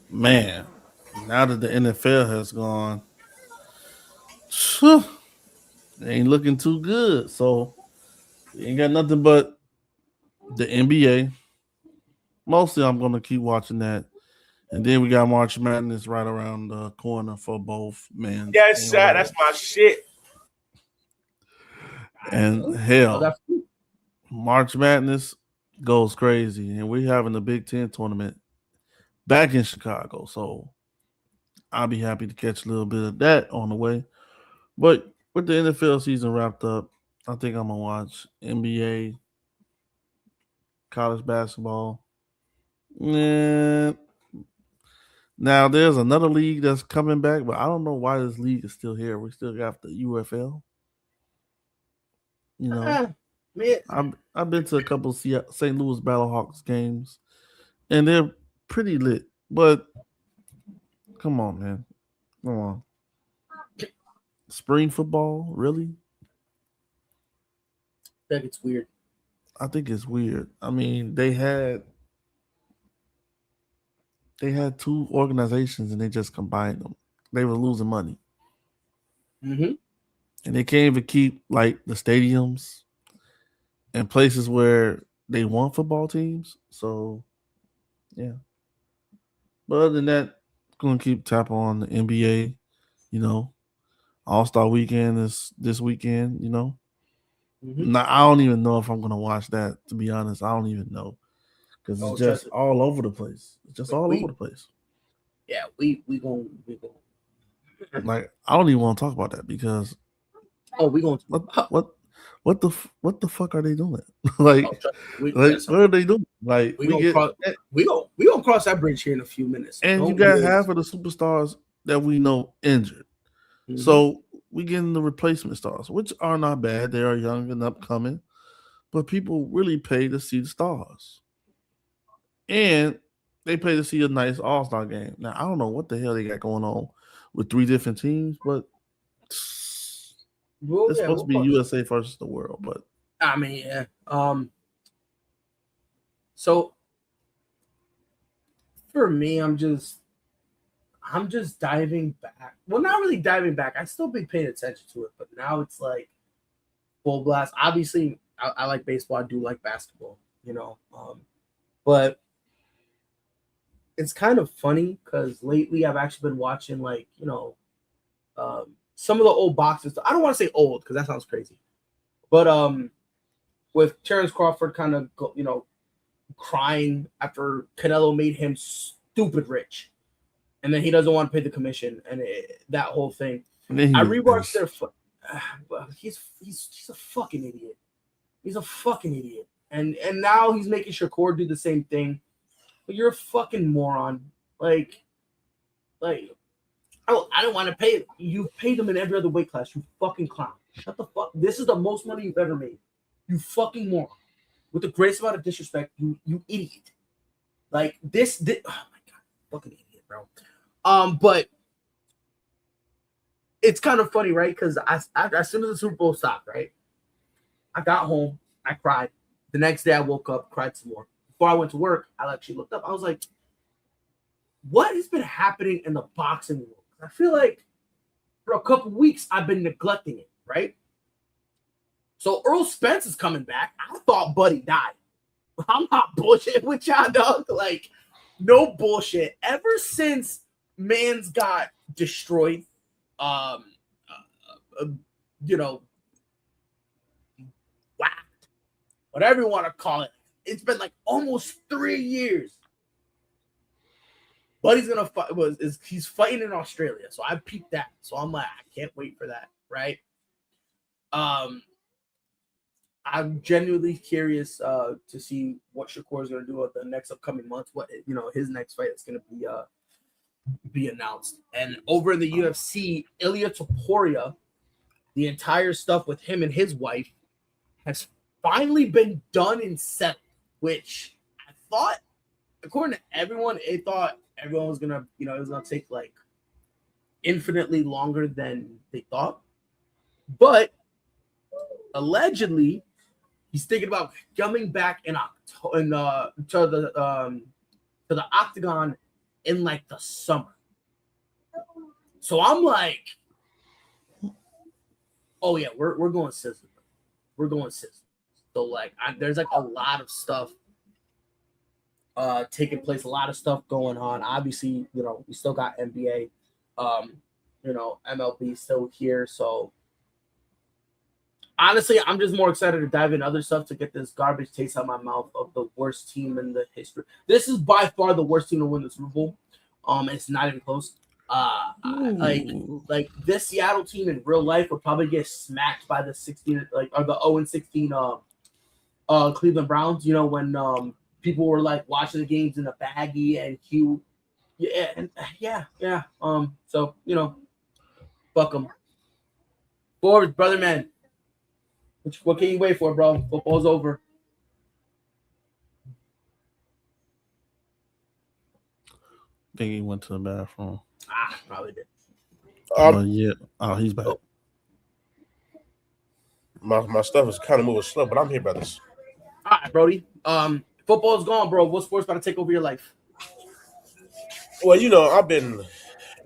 Man, now that the NFL has gone, it ain't looking too good. So, we ain't got nothing but the NBA. Mostly, I'm going to keep watching that. And then we got March Madness right around the corner for both men. Yes, sir. That's my shit. And hell, March Madness goes crazy. And we're having the Big Ten tournament back in Chicago. So I'll be happy to catch a little bit of that on the way. But with the NFL season wrapped up, I think I'm gonna watch NBA, college basketball. Yeah. Now there's another league that's coming back, but I don't know why this league is still here. We still got the UFL. You know, Man, I've been to a couple of St. Louis Battlehawks games, and they're pretty lit. But come on, man, come on. Spring football, really? I think it's weird. I think it's weird. I mean, they had two organizations and they just combined them. They were losing money, Mm-hmm. and they can't even keep like the stadiums and places where they want football teams. So, yeah. But other than that, gonna keep tap on the NBA. You know, All-Star Weekend is this weekend. You know, Mm-hmm. now I don't even know if I'm gonna watch that. To be honest, I don't even know because Oh, it's just trust me. all over the place. It's just all We- over the place. Yeah, we going. Like I don't even want to talk about that because Oh, we going. what the fuck are they doing? Like, Oh, trust me. like what are they doing? Like We we gonna get cross. We gonna cross that bridge here in a few minutes. and you Don't got worry. half of the superstars that we know injured. Mhm. So we getting the replacement stars, which are not bad. They are young and upcoming, but people really pay to see the stars, and they pay to see a nice All-Star game. Now I don't know what the hell they got going on with 3 different teams, but Well, it's yeah, supposed to be we'll- USA versus the world. But I mean, yeah. So for me, I'm just diving back. Well, not really diving back. I still be paying attention to it, but now it's like full blast. Obviously, I like baseball. I do like basketball, you know. But it's kind of funny because lately I've actually been watching like, you know, some of the old boxes. I don't want to say old because that sounds crazy, but with Terrence Crawford kind of, you know, crying after Canelo made him stupid rich, and then he doesn't want to pay the commission, and that whole thing. then I he- rewatched their. But he's a fucking idiot. He's a fucking idiot, and now he's making Shakur do the same thing. But you're a fucking moron. Like, I don't want to pay it. You've paid him in every other weight class. You fucking clown. Shut the fuck. This is the most money you've ever made. You fucking moron. With the greatest amount of disrespect, you idiot. Like this. Oh my god, fucking idiot, bro. But it's kind of funny, right? Because as soon as the Super Bowl stopped, right, I got home, I cried. The next day, I woke up, cried some more. Before I went to work, I actually looked up. I was like, "What has been happening in the boxing world?" I feel like for a couple weeks, I've been neglecting it, right? So Earl Spence is coming back. I thought Buddy died. I'm not bullshit with y'all, dog. Like, no bullshit. Ever since Mans got destroyed, you know, whacked, whatever you want to call it, it's been like almost 3 years. Buddy's gonna fight. He's fighting in Australia, so I peeped that. So I'm like, I can't wait for that, right? I'm genuinely curious to see what Shakur is going to do at the next upcoming months. What, you know, his next fight is going to be announced. And over in the UFC, Ilya Topuria, the entire stuff with him and his wife has finally been done and settled. Which I thought, according to everyone, everyone was gonna, you know, it was gonna take like infinitely longer than they thought. But allegedly, he's thinking about coming back to the octagon in like the summer. So I'm like, oh yeah, we're going sizzle. We're going sizzle. So like, there's like a lot of stuff taking place, a lot of stuff going on. Obviously, you know, we still got NBA, you know, MLB still here. So honestly, I'm just more excited to dive into other stuff to get this garbage taste out of my mouth of the worst team in the history. This is by far the worst team to win the Super Bowl. It's not even close. Like this Seattle team in real life would probably get smacked by the 16 or the 0-16 Cleveland Browns. You know, when people were like watching the games in a baggie and Hugh. Yeah. So you know, fuck them. Forward, brother, man. What can you wait for, bro? Football's over. I think he went to the bathroom. Probably did. Yeah. Oh, he's back. My stuff is kind of moving slow, but I'm here, brothers. All right, Brody. Football's gone, bro. What sport's about to take over your life? Well, you know, I've been,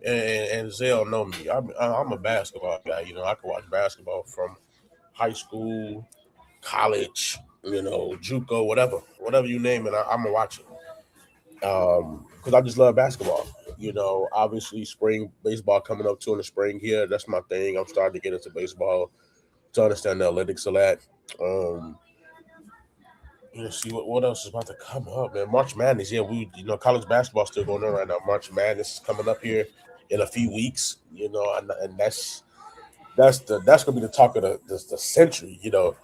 and Zell know me. I'm a basketball guy. You know, I can watch basketball from high school, college, you know, JUCO, whatever you name it. I'm gonna watch it. Because I just love basketball. You know, obviously spring baseball coming up too in the spring here. That's my thing. I'm starting to get into baseball to understand the analytics of that. Let's see what else is about to come up, man. March Madness, yeah, college basketball still going on right now. March Madness is coming up here in a few weeks, you know, and that's gonna be the talk of the century, you know.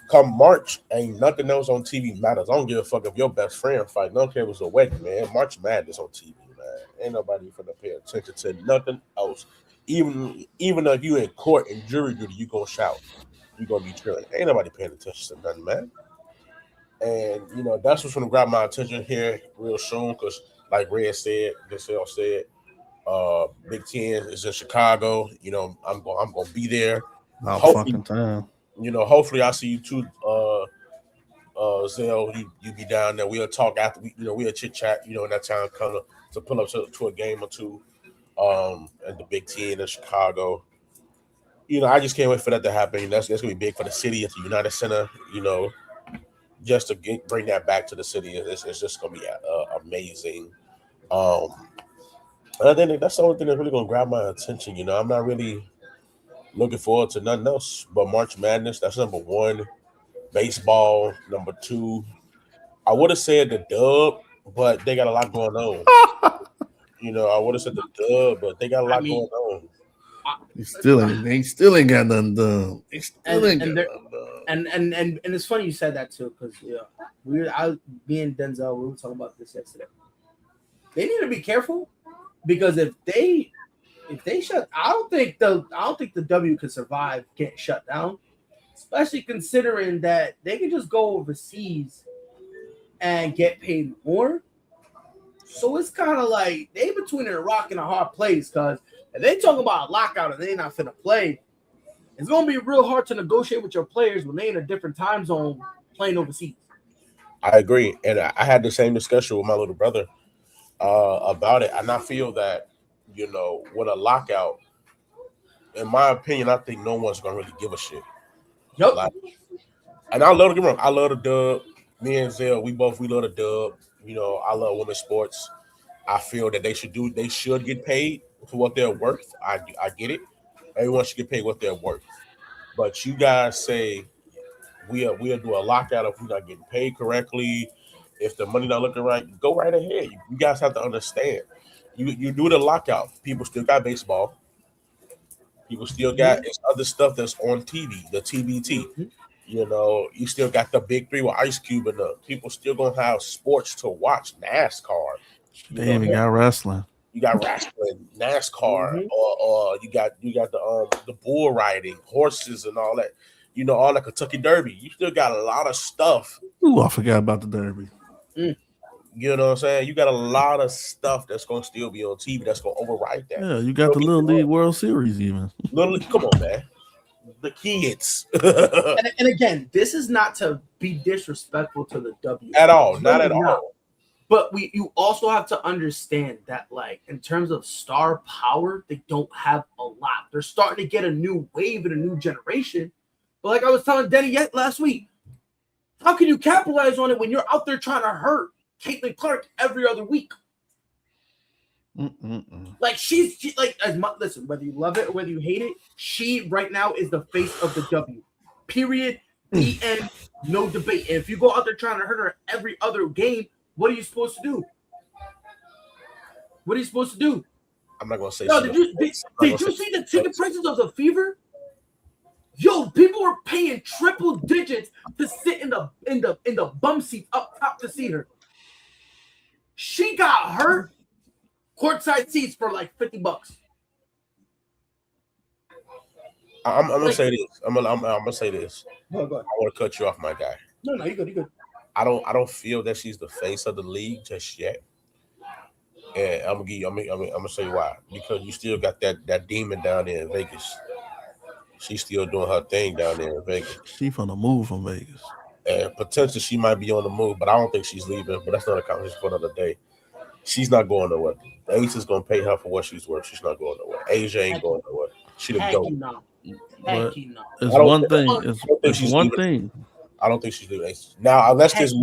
Come March, ain't nothing else on TV matters. I don't give a fuck if your best friend fight. I don't care if it's a wedding, man. March Madness on TV, man. Ain't nobody finna pay attention to nothing else. Even if you in court and jury duty, you gonna shout. You gonna be cheering. Ain't nobody paying attention to nothing, man. And you know that's what's gonna grab my attention here real soon, because like Red said, Giselle said, Big Ten is in Chicago. You know, I'm gonna be there. Fucking time. You know, hopefully I see you too, Zell. You be down there. We'll talk after we'll chit chat. You know, in that time kind of to pull up to a game or two, at the Big Ten in Chicago. You know, I just can't wait for that to happen. That's gonna be big for the city at the United Center. You know. Just to bring that back to the city, it's just gonna be amazing. I think that's the only thing that's really gonna grab my attention. You know, I'm not really looking forward to nothing else but March Madness. That's number one. Baseball, number two. I would have said the Dub, but they got a lot going on. You know, I would have said the Dub, but they got a lot going on. They still ain't got nothing done. They still ain't got nothing done. And it's funny you said that too, because me and Denzel, we were talking about this yesterday. They need to be careful, because if they shut, I don't think the W could survive getting shut down, especially considering that they can just go overseas and get paid more. So it's kind of like they between a rock and a hard place, because if they talk about a lockout and they not finna play, it's going to be real hard to negotiate with your players when they in a different time zone playing overseas. I agree. And I had the same discussion with my little brother about it. And I feel that, you know, with a lockout, in my opinion, I think no one's going to really give a shit. Yep. And I love the Dub. Me and Zell, we love the Dub. You know, I love women's sports. I feel that they should get paid for what they're worth. I get it. Everyone should get paid what they're worth. But you guys say we'll do a lockout if we're not getting paid correctly. If the money not looking right, go right ahead. You guys have to understand. You do the lockout. People still got baseball. People still got other stuff that's on TV, the TBT. Mm-hmm. You know, you still got the big three with Ice Cube, and people still gonna have sports to watch. NASCAR. They even got wrestling. You got wrestling, NASCAR, or you got the bull riding, horses, and all that. You know, all the Kentucky Derby. You still got a lot of stuff. Ooh, I forgot about the Derby. You know what I'm saying? You got a lot of stuff that's gonna still be on TV that's gonna override that. Yeah, you got the Little League World Series even. Come on, man. The kids. and again, this is not to be disrespectful to the W at all, not at all. But you also have to understand that, like, in terms of star power, they don't have a lot. They're starting to get a new wave and a new generation. But like I was telling Denny last week, how can you capitalize on it when you're out there trying to hurt Caitlin Clark every other week? Like she's like, listen, whether you love it or whether you hate it, she right now is the face of the W. Period. The end. No debate. And if you go out there trying to hurt her every other game, what are you supposed to do? I'm not gonna say. Yo, did you see the ticket prices of the Fever? Yo, people were paying triple digits to sit in the bum seat up top to see her. She got hurt. Courtside seats for like $50. I'm gonna say this. I'm gonna say this. Go ahead. I want to cut you off, my guy. No, you good. You good. I don't feel that she's the face of the league just yet. And I'm gonna say why. Because you still got that demon down there in Vegas. She's still doing her thing down there in Vegas. She from the move from Vegas. And potentially she might be on the move, but I don't think she's leaving. But that's not a conversation for another day. She's not going nowhere. Ace is gonna pay her for what she's worth. She's not going nowhere. Asia ain't going nowhere. She the GOAT. But it's one thing. It's one thing. I don't think she's leaving Ace. Now, unless this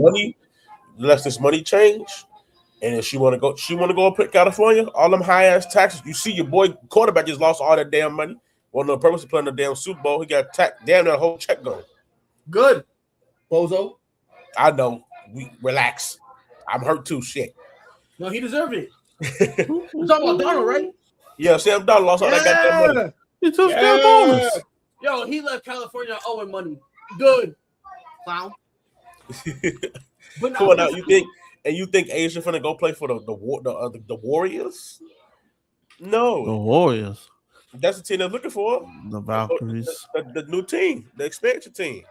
money change, and if she want to go up to California, all them high ass taxes. You see, your boy quarterback just lost all that damn money. Well, no purpose of playing the damn Super Bowl. He got damn that whole check going. Good, bozo. I know. We relax. I'm hurt too. Shit. No, he deserved it. We're talking about Donald, right? Yeah, Sam Donald lost all that goddamn money. He took that bonus. Yo, he left California owing money. Good, clown. But come on now, you think Asia finna go play for the Warriors? No, the Warriors. That's the team they're looking for. The Valkyries. The new team, the expansion team.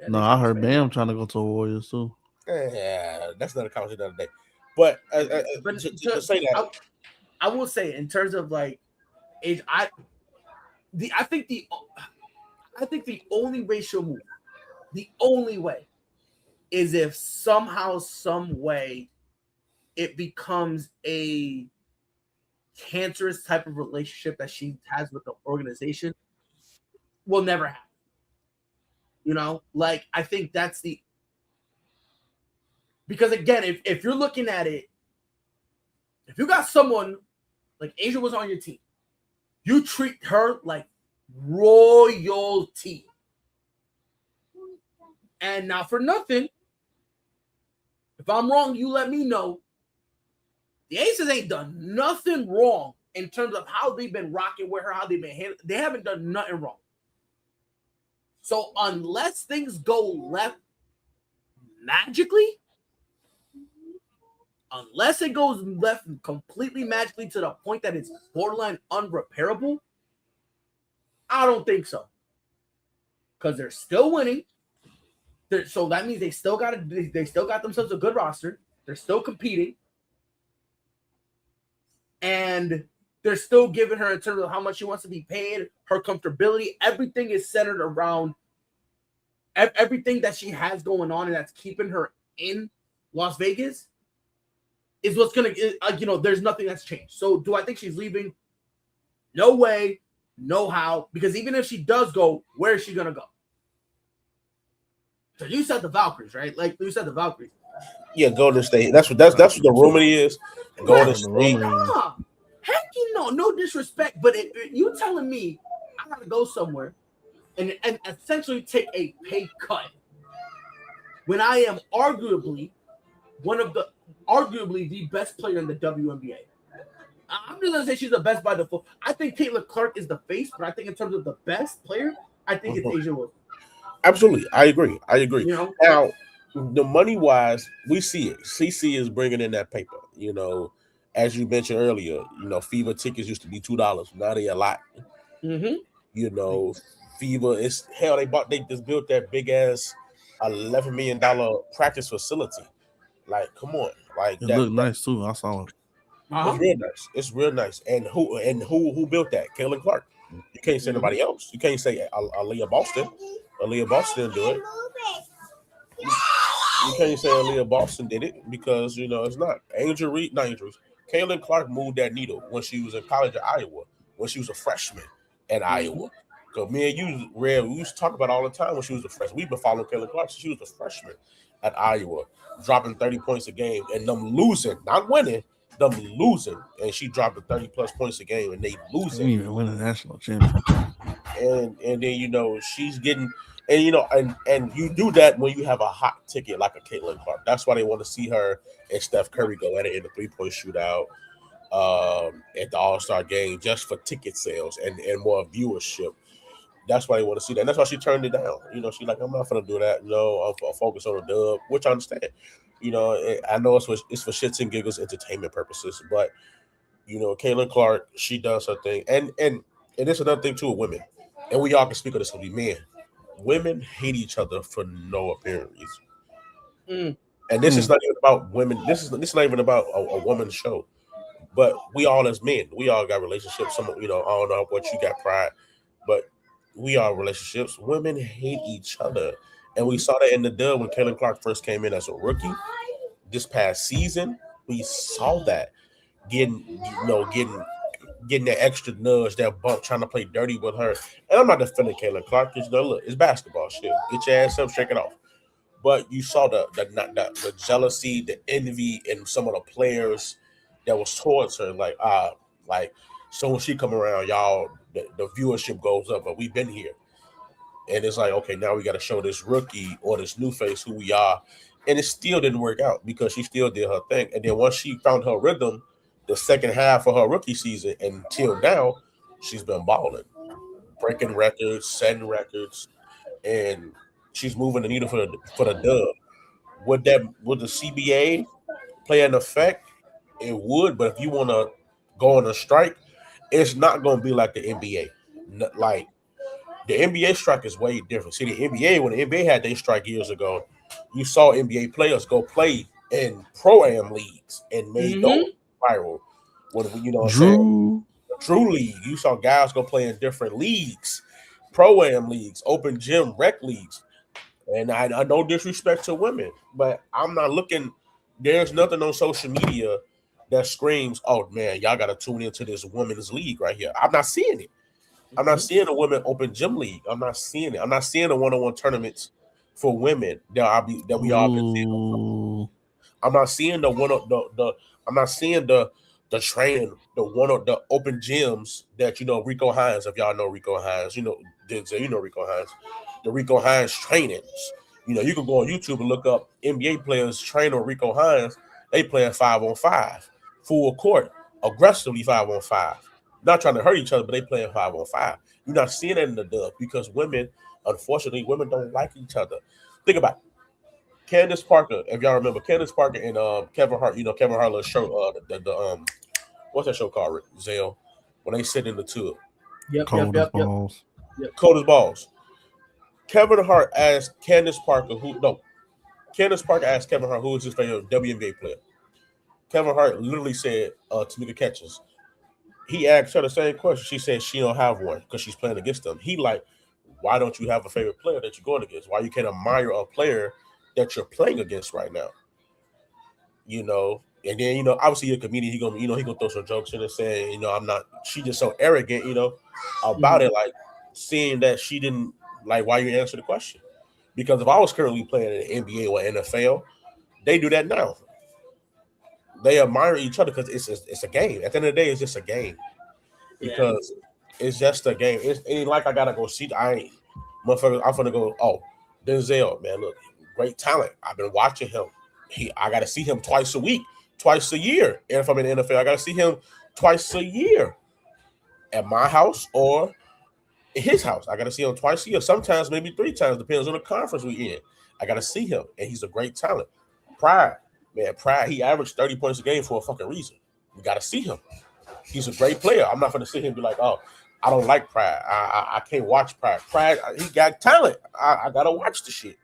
No, I heard Bam trying to go to the Warriors too. Yeah, that's not a conversation the other day. But to say that, I will say in terms of like age, I think the only way she'll move, the only way, is if somehow, some way, it becomes a cancerous type of relationship that she has with the organization. Will never happen. You know, like I think that's because again, if you're looking at it, if you got someone like Asia was on your team, you treat her like royalty. And now for nothing, if I'm wrong, you let me know. The Aces ain't done nothing wrong in terms of how they've been rocking with her, how they've been handling. They haven't done nothing wrong. So unless things go left magically, unless it goes left completely magically to the point that it's borderline unrepairable, I don't think so. Because they're still winning. So that means they still got themselves a good roster. They're still competing. And they're still giving her in terms of how much she wants to be paid, her comfortability. Everything is centered around everything that she has going on and that's keeping her in Las Vegas is what's going to, there's nothing that's changed. So do I think she's leaving? No way, no how. Because even if she does go, where is she going to go? So you said the Valkyries, right? Like you said the Valkyries. Yeah, Golden State. That's what the rumor is. Golden State. Heck, no disrespect, but you telling me I gotta go somewhere and essentially take a pay cut when I am arguably the best player in the WNBA. I'm just gonna say she's the best by default. I think Caitlin Clark is the face, but I think in terms of the best player, I think it's Asia Wilson. Absolutely, I agree. You know? Now, the money wise, we see it. CC is bringing in that paper. You know, as you mentioned earlier, Fever tickets used to be $2. Now they a lot. Mm-hmm. You know, Fever is hell. They just built that big ass $11 million practice facility. Like, come on, like it looked nice too. I saw it. Uh-huh. It's real nice. It's real nice. And who built that? Caitlin Clark. You can't say nobody else. You can't say Aaliyah Boston. Aaliyah Boston do it. You can't say Aaliyah Boston did it because it's not Angel Reed. Not Angel Reed. Caitlin Clark moved that needle when she was in college at Iowa. When she was a freshman at Iowa. Because me and you, Red, we used to talk about it all the time when she was a freshman. We've been following Caitlin Clark since she was a freshman at Iowa, dropping 30 points a game and them losing, not winning. Them losing, and she dropped the 30+ points a game, and they losing. They didn't even win a national championship. And then she's getting, and you do that when you have a hot ticket like a Caitlin Clark. That's why they want to see her and Steph Curry go at it in the 3-point shootout. at the All-Star game just for ticket sales and more viewership. That's why they want to see that. And that's why she turned it down. You know, she's like, I'm not gonna do that. No, I'll focus on the dub, which I understand. You know, I know it's for shits and giggles, entertainment purposes. But you know, Caitlin Clark, she does her thing, and it's another thing too with women, and we all can speak of this. Will be men. Women hate each other for no apparent reason. And this is not even about women. This is not even about a woman's show. But we all as men, we all got relationships. Some, you know, I don't know what you got pride, but we are relationships. Women hate each other, and we saw that in the dub when Caitlin Clark first came in as a rookie this past season. We saw that getting that extra nudge, that bump, trying to play dirty with her. And I'm not defending Caitlin Clark because, you know, look, it's basketball shit. Get your ass up, shake it off. But you saw the jealousy, the envy in some of the players that was towards her. Like so when she come around, y'all, the viewership goes up, but we've been here. And it's like, okay, now we got to show this rookie or this new face who we are. And it still didn't work out because she still did her thing. And then once she found her rhythm, the second half of her rookie season until now, she's been balling, breaking records, setting records, and she's moving the needle for the dub. Would the CBA play an effect? It would, but if you want to go on a strike, it's not going to be like the NBA. Like the NBA strike is way different. See, the NBA, when the NBA had their strike years ago, you saw NBA players go play in pro-am leagues and made those viral. When you know what I'm saying? Drew League, you saw guys go play in different leagues, pro-am leagues, open gym, rec leagues. And I no disrespect to women, but I'm not looking. There's nothing on social media that screams, "Oh man, y'all got to tune into this women's league right here." I'm not seeing it. I'm not seeing a women open gym league. I'm not seeing it. I'm not seeing the one-on-one tournaments for women that we all been seeing. I'm not seeing I'm not seeing the training, the open gyms that, you know, Rico Hines. If y'all know Rico Hines, you know Denzel, you know Rico Hines. The Rico Hines trainings. You know, you can go on YouTube and look up NBA players training with Rico Hines. They playing 5-on-5, full court, aggressively 5-on-5. Not trying to hurt each other, but they playing 5-on-5. You're not seeing that in the dub because women, unfortunately, women don't like each other. Think about it. Candace Parker, if y'all remember, Candace Parker and Kevin Hart. You know, Kevin Hart's show, what's that show called, Zale? When they sit in the tub. Yep. Cold as balls. Kevin Hart asked Candace Parker, Candace Parker asked Kevin Hart who is his favorite WNBA player. Kevin Hart literally said Tamika Catchings. He asked her the same question. She said she don't have one because she's playing against them. He like, why don't you have a favorite player that you're going against? Why you can't admire a player that you're playing against right now? You know, and then, you know, obviously you're a comedian. He gonna throw some jokes in and say, you know, I'm not. She just so arrogant, you know, about it. Like seeing that she didn't like why you answer the question. Because if I was currently playing in the NBA or NFL, they do that now. They admire each other because it's a game. At the end of the day, it's just a game. Because it's just a game. It ain't like I gotta go see. I'm gonna go. Oh, Denzel, man, look, great talent. I've been watching him. I gotta see him twice a week, twice a year. And if I'm in the NFL, I gotta see him twice a year at my house or in his house. I gotta see him twice a year. Sometimes maybe 3 times, depends on the conference we in. I gotta see him, and he's a great talent. Pride. He averaged 30 points a game for a fucking reason. We got to see him. He's a great player. I'm not going to sit here and be like, oh, I don't like Pride. I can't watch Pride. Pride, he got talent. I got to watch the shit.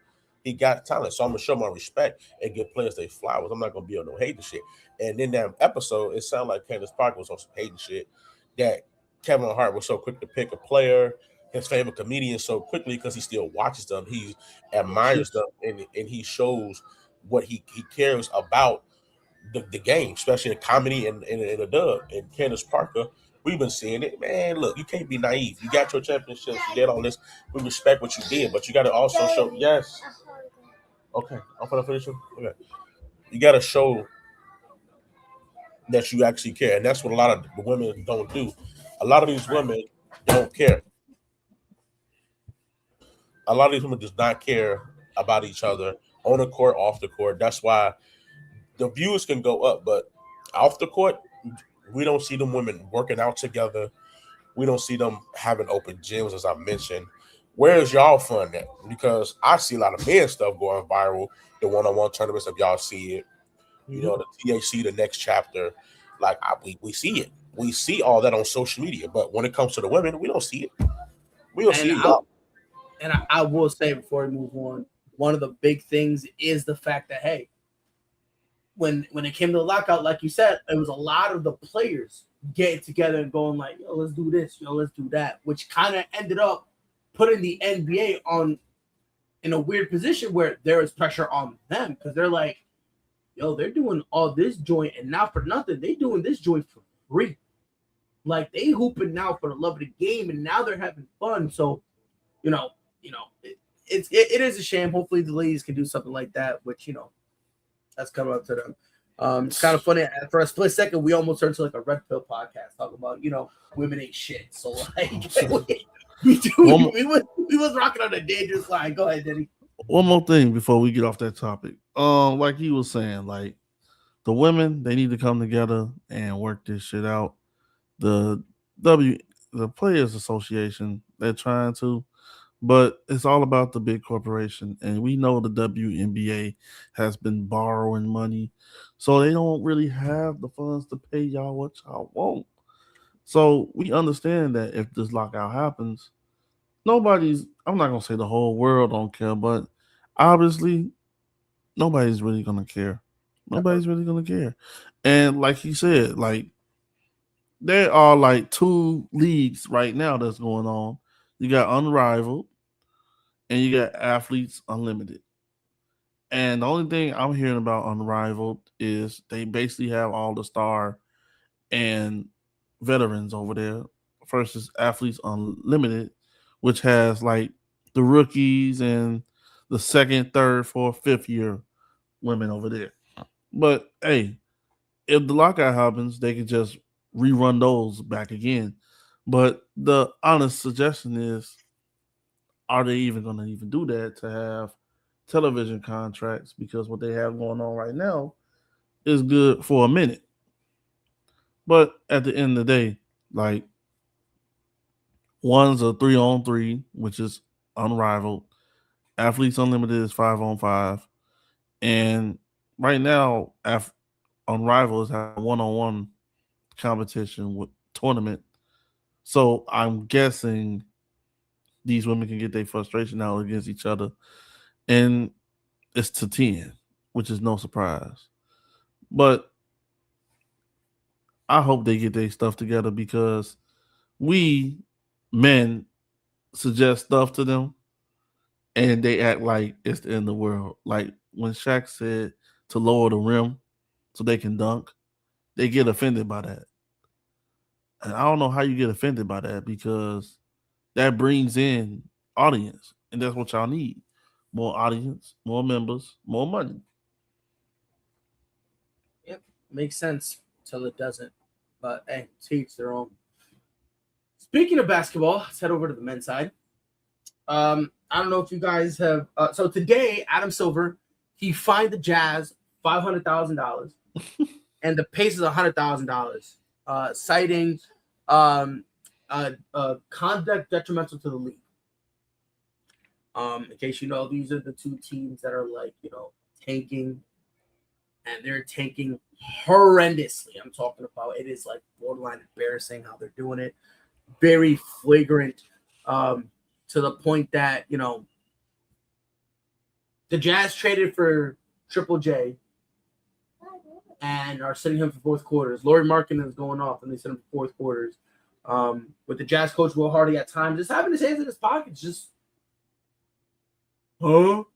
He got talent. So I'm going to show my respect and give players their flowers. I'm not going to be on no hating shit. And in that episode, it sounded like Candace Parker was on some hating shit that Kevin Hart was so quick to pick a player, his favorite comedian, so quickly because he still watches them. He admires them, and he shows what he cares about the game, especially in comedy and in a dub. And Candace Parker, we've been seeing it. Man, look, you can't be naive. You got your championships, you did all this. We respect what you did, but you got to also show. Yes. Okay, I'm gonna finish it. Okay. You got to show that you actually care, and that's what a lot of the women don't do. A lot of these women don't care. A lot of these women does not care about each other. On the court, off the court. That's why the views can go up, but off the court, We don't see them women working out together. We don't see them having open gyms, as I mentioned. Where's y'all fun at? Because I see a lot of men stuff going viral. The one-on-one tournaments, if y'all see it, you know, the THC, the next chapter, like we see it. We see all that on social media. But when it comes to the women, we don't see it. We don't see it. And I will say before we move on, one of the big things is the fact that, hey, when it came to the lockout, like you said, it was a lot of the players getting together and going like, yo, let's do this, yo, let's do that, which kind of ended up putting the NBA in a weird position where there is pressure on them because they're like, yo, they're doing all this joint and not for nothing. They doing this joint for free. Like they hooping now for the love of the game and now they're having fun. So, it is a shame. Hopefully the ladies can do something like that, which, that's coming up to them. It's kind of funny. For a split second, we almost turned to like a Red Pill podcast talking about, women ain't shit. So like we was rocking on a dangerous line. Go ahead, Denny. One more thing before we get off that topic. Like he was saying, like the women, they need to come together and work this shit out. The Players Association, they're trying to, but it's all about the big corporation. And we know the WNBA has been borrowing money, so they don't really have the funds to pay y'all what y'all want. So we understand that if this lockout happens, I'm not going to say the whole world don't care, but obviously nobody's really going to care. Nobody's really going to care. And like he said, like there are like 2 leagues right now that's going on. You got Unrivaled and you got Athletes Unlimited. And the only thing I'm hearing about Unrivaled is they basically have all the star and veterans over there versus Athletes Unlimited, which has like the rookies and the 2nd, 3rd, 4th, 5th year women over there. But hey, if the lockout happens, they can just rerun those back again. But the honest suggestion is, are they even going to even do that to have television contracts? Because what they have going on right now is good for a minute. But at the end of the day, like one's a 3-on-3, which is Unrivaled. Athletes Unlimited is 5-on-5. And right now, Unrivaled is having 1-on-1 competition with tournament. So I'm guessing these women can get their frustration out against each other. And it's to 10, which is no surprise. But I hope they get their stuff together because we men suggest stuff to them and they act like it's the end of the world. Like when Shaq said to lower the rim so they can dunk, they get offended by that. And I don't know how you get offended by that because that brings in audience. And that's what y'all need. More audience, more members, more money. Yep. Makes sense till it doesn't. But hey, to each their own. Speaking of basketball, let's head over to the men's side. I don't know if you guys have. So today, Adam Silver, he fined the Jazz $500,000 and the Pacers $100,000, citing conduct detrimental to the league. In case you know, these are the 2 teams that are like, tanking, and they're tanking horrendously. I'm talking about it is like borderline embarrassing how they're doing it. Very flagrant, to the point that, the Jazz traded for Triple J and are sending him for 4th quarters. Lauri Markkanen is going off, and they send him for 4th quarters. With the Jazz coach Will Hardy at times just having his hands in his pockets, just you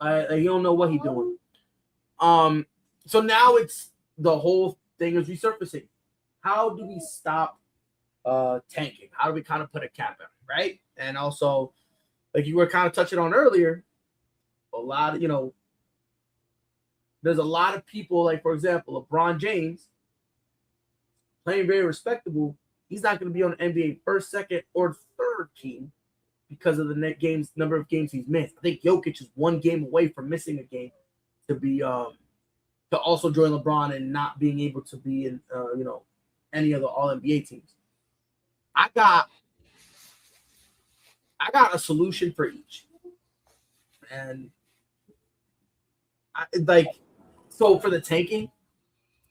don't know what he's doing. So now it's the whole thing is resurfacing. How do we stop tanking? How do we kind of put a cap in, right? And also, like you were kind of touching on earlier, a lot of, there's a lot of people, like, for example, LeBron James, playing very respectable. He's not going to be on the NBA 1st, 2nd, or 3rd team because of the number of games he's missed. I think Jokic is 1 game away from missing a game to to also join LeBron and not being able to be in, any of the All NBA teams. I got a solution for each, and so for the tanking,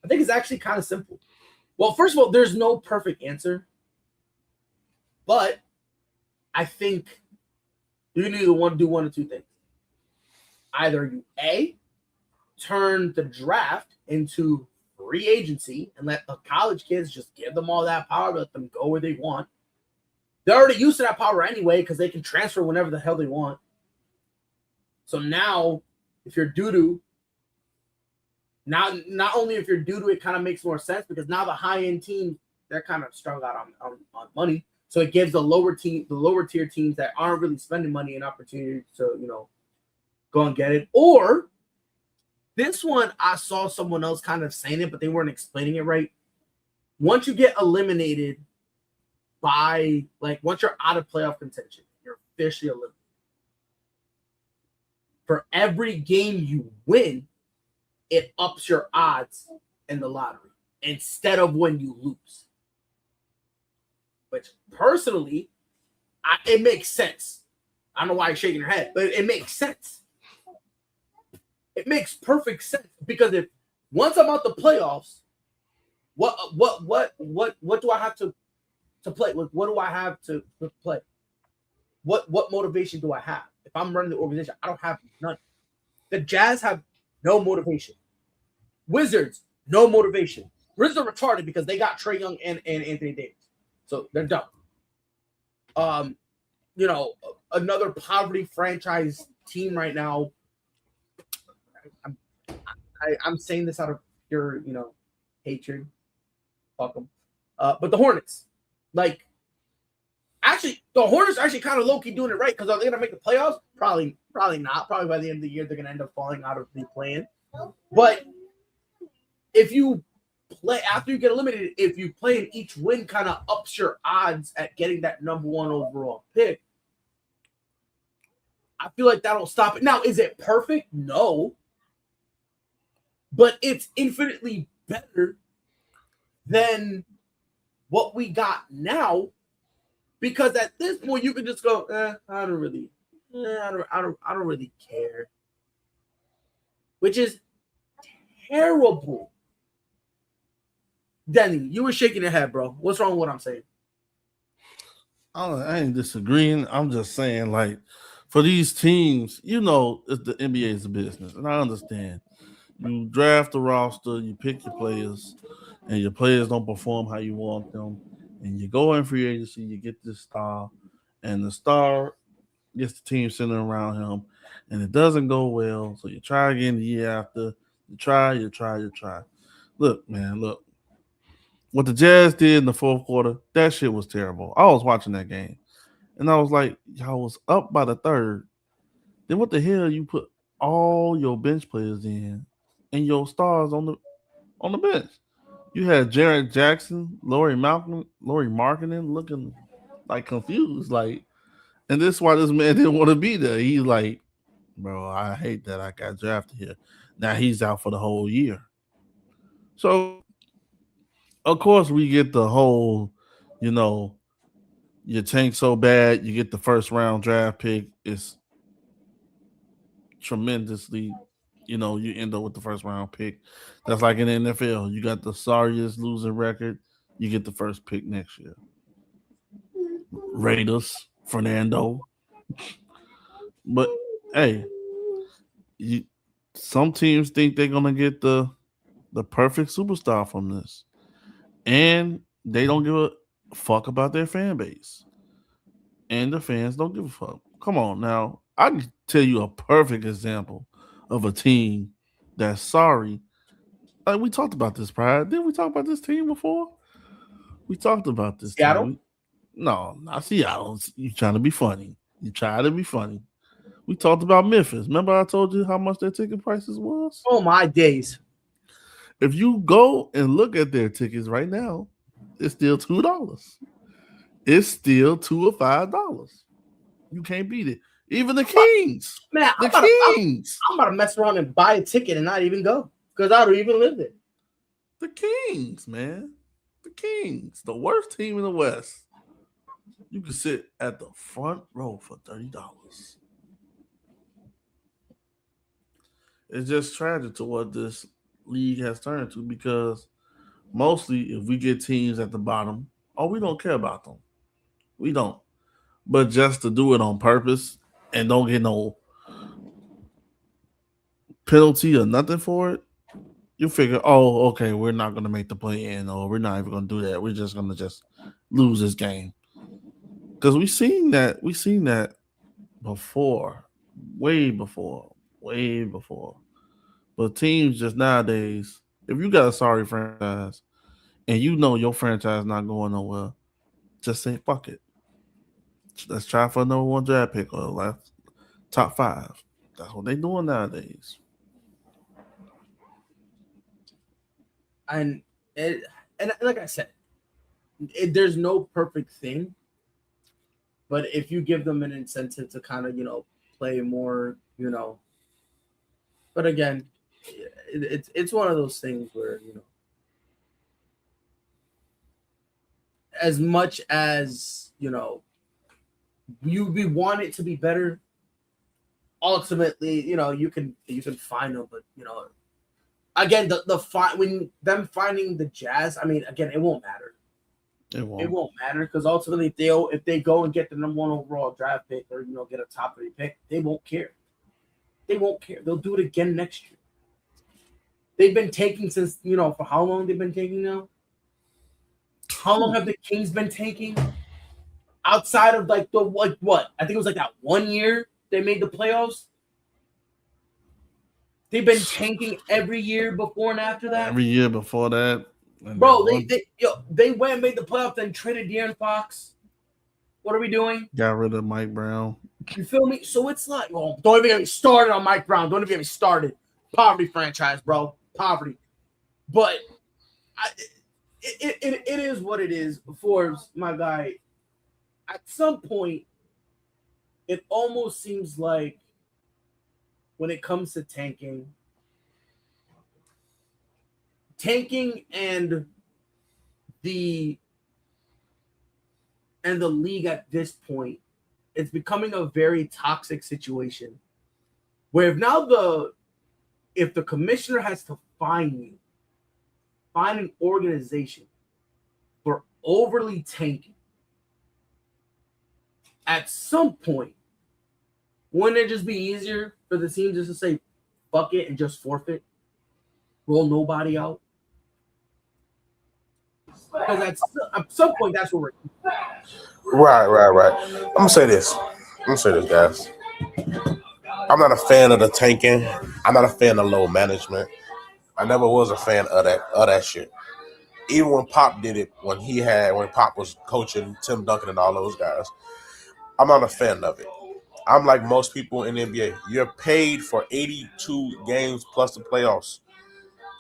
I think it's actually kind of simple. Well, first of all, there's no perfect answer, but I think you can either do one of two things. Either you turn the draft into free agency and let the college kids just give them all that power, let them go where they want. They're already used to that power anyway because they can transfer whenever the hell they want. So now, if you're doo-doo, not only if you're doo-doo, it kind of makes more sense because now the high-end teams, they're kind of strung out on money. So it gives the lower tier teams that aren't really spending money an opportunity to, go and get it. Or this one, I saw someone else kind of saying it, but they weren't explaining it right. Once you get eliminated by, once you're out of playoff contention, you're officially eliminated. For every game you win, it ups your odds in the lottery instead of when you lose. Which, personally, it makes sense. I don't know why you're shaking your head, but it makes sense. It makes perfect sense because if once I'm out the playoffs, what do I have to play? What do I have to play? What motivation do I have? If I'm running the organization, I don't have none. The Jazz have no motivation. Wizards, no motivation. Wizards are retarded because they got Trae Young and Anthony Davis. So they're dumb. Another poverty franchise team right now. I'm saying this out of pure, hatred. Fuck them. But the Hornets, actually, the Hornets are actually kind of low-key doing it right because are they going to make the playoffs? Probably not. Probably by the end of the year, they're going to end up falling out of the play-in. But if you play after you get eliminated, if you play and each win kind of ups your odds at getting that number one overall pick, I feel like that'll stop it. Now, is it perfect? No. But it's infinitely better than what we got now. Because at this point, you can just go, I don't really care. Which is terrible. Denny, you were shaking your head, bro. What's wrong with what I'm saying? I ain't disagreeing. I'm just saying, for these teams, the NBA is a business, and I understand. You draft the roster, you pick your players, and your players don't perform how you want them, and you go in free agency, you get this star, and the star gets the team centered around him, and it doesn't go well, so you try again the year after. You try. Look, man, what the Jazz did in the fourth quarter, that shit was terrible. I was watching that game, and I was like, y'all was up by the third. Then what the hell you put all your bench players in and your stars on the bench? You had Jarrett Jackson, Lauri Markkanen looking confused, and this is why this man didn't want to be there. He's like, bro, I hate that I got drafted here. Now he's out for the whole year. So of course, we get the whole, you tank so bad, you get the first round draft pick. It's tremendously, you end up with the first round pick. That's like in the NFL. You got the sorriest losing record, you get the first pick next year. Raiders, Fernando. But hey, some teams think they're gonna get the perfect superstar from this. And they don't give a fuck about their fan base. And the fans don't give a fuck. Come on now. I can tell you a perfect example of a team that's sorry. We talked about this, Pride. Didn't we talk about this team before? We talked about this Seattle? team. No, not Seattle. You trying to be funny. You try to be funny. We talked about Memphis. Remember I told you how much their ticket prices was? Oh, my days. If you go and look at their tickets right now, it's still $2. It's still $2 or $5. You can't beat it. Even the Kings. Man, I'm about to mess around and buy a ticket and not even go. because I don't even live there. The Kings, man. The Kings, the worst team in the West. You can sit at the front row for $30. It's just tragic to what this league has turned to because mostly if we get teams at the bottom, we don't care about them. We don't. But just to do it on purpose and don't get no penalty or nothing for it, you figure, okay, we're not going to make the play in, or we're not even going to do that. We're just going to just lose this game. Because we've seen that before, way before. But teams just nowadays, if you got a sorry franchise and you know your franchise not going nowhere, just say fuck it. Let's try for a number 1 draft pick or last top 5. That's what they doing nowadays. And like I said, there's no perfect thing. But if you give them an incentive to kind of, play more, But again, it's one of those things where, as much as, we want it to be better, ultimately, you can find them, but, again, when them finding the Jazz, I mean, again, it won't matter. It won't matter because ultimately, if they go and get the number 1 overall draft pick or get a top 3 pick, they won't care. They won't care. They'll do it again next year. They've been taking since for how long they've been taking now? How long have the Kings been taking? Outside of what? I think it was like that 1 year they made the playoffs. They've been tanking every year before and after that. Every year before that. Bro, they went and made the playoffs, then traded De'Aaron Fox. What are we doing? Got rid of Mike Brown. You feel me? So it's like, don't even get me started on Mike Brown. Don't even get me started. Poverty franchise, bro. Poverty. But it is what it is. Forbes, my guy, at some point, it almost seems like when it comes to tanking and the league at this point, it's becoming a very toxic situation where if the commissioner has to find an organization for overly tanking, at some point, wouldn't it just be easier for the team just to say fuck it and just forfeit, roll nobody out? Because at some point, that's what we're. Right. I'm gonna say this, guys. I'm not a fan of the tanking. I'm not a fan of low management. I never was a fan of that shit. Even when Pop did it, when Pop was coaching Tim Duncan and all those guys, I'm not a fan of it. I'm like most people in the NBA. You're paid for 82 games plus the playoffs.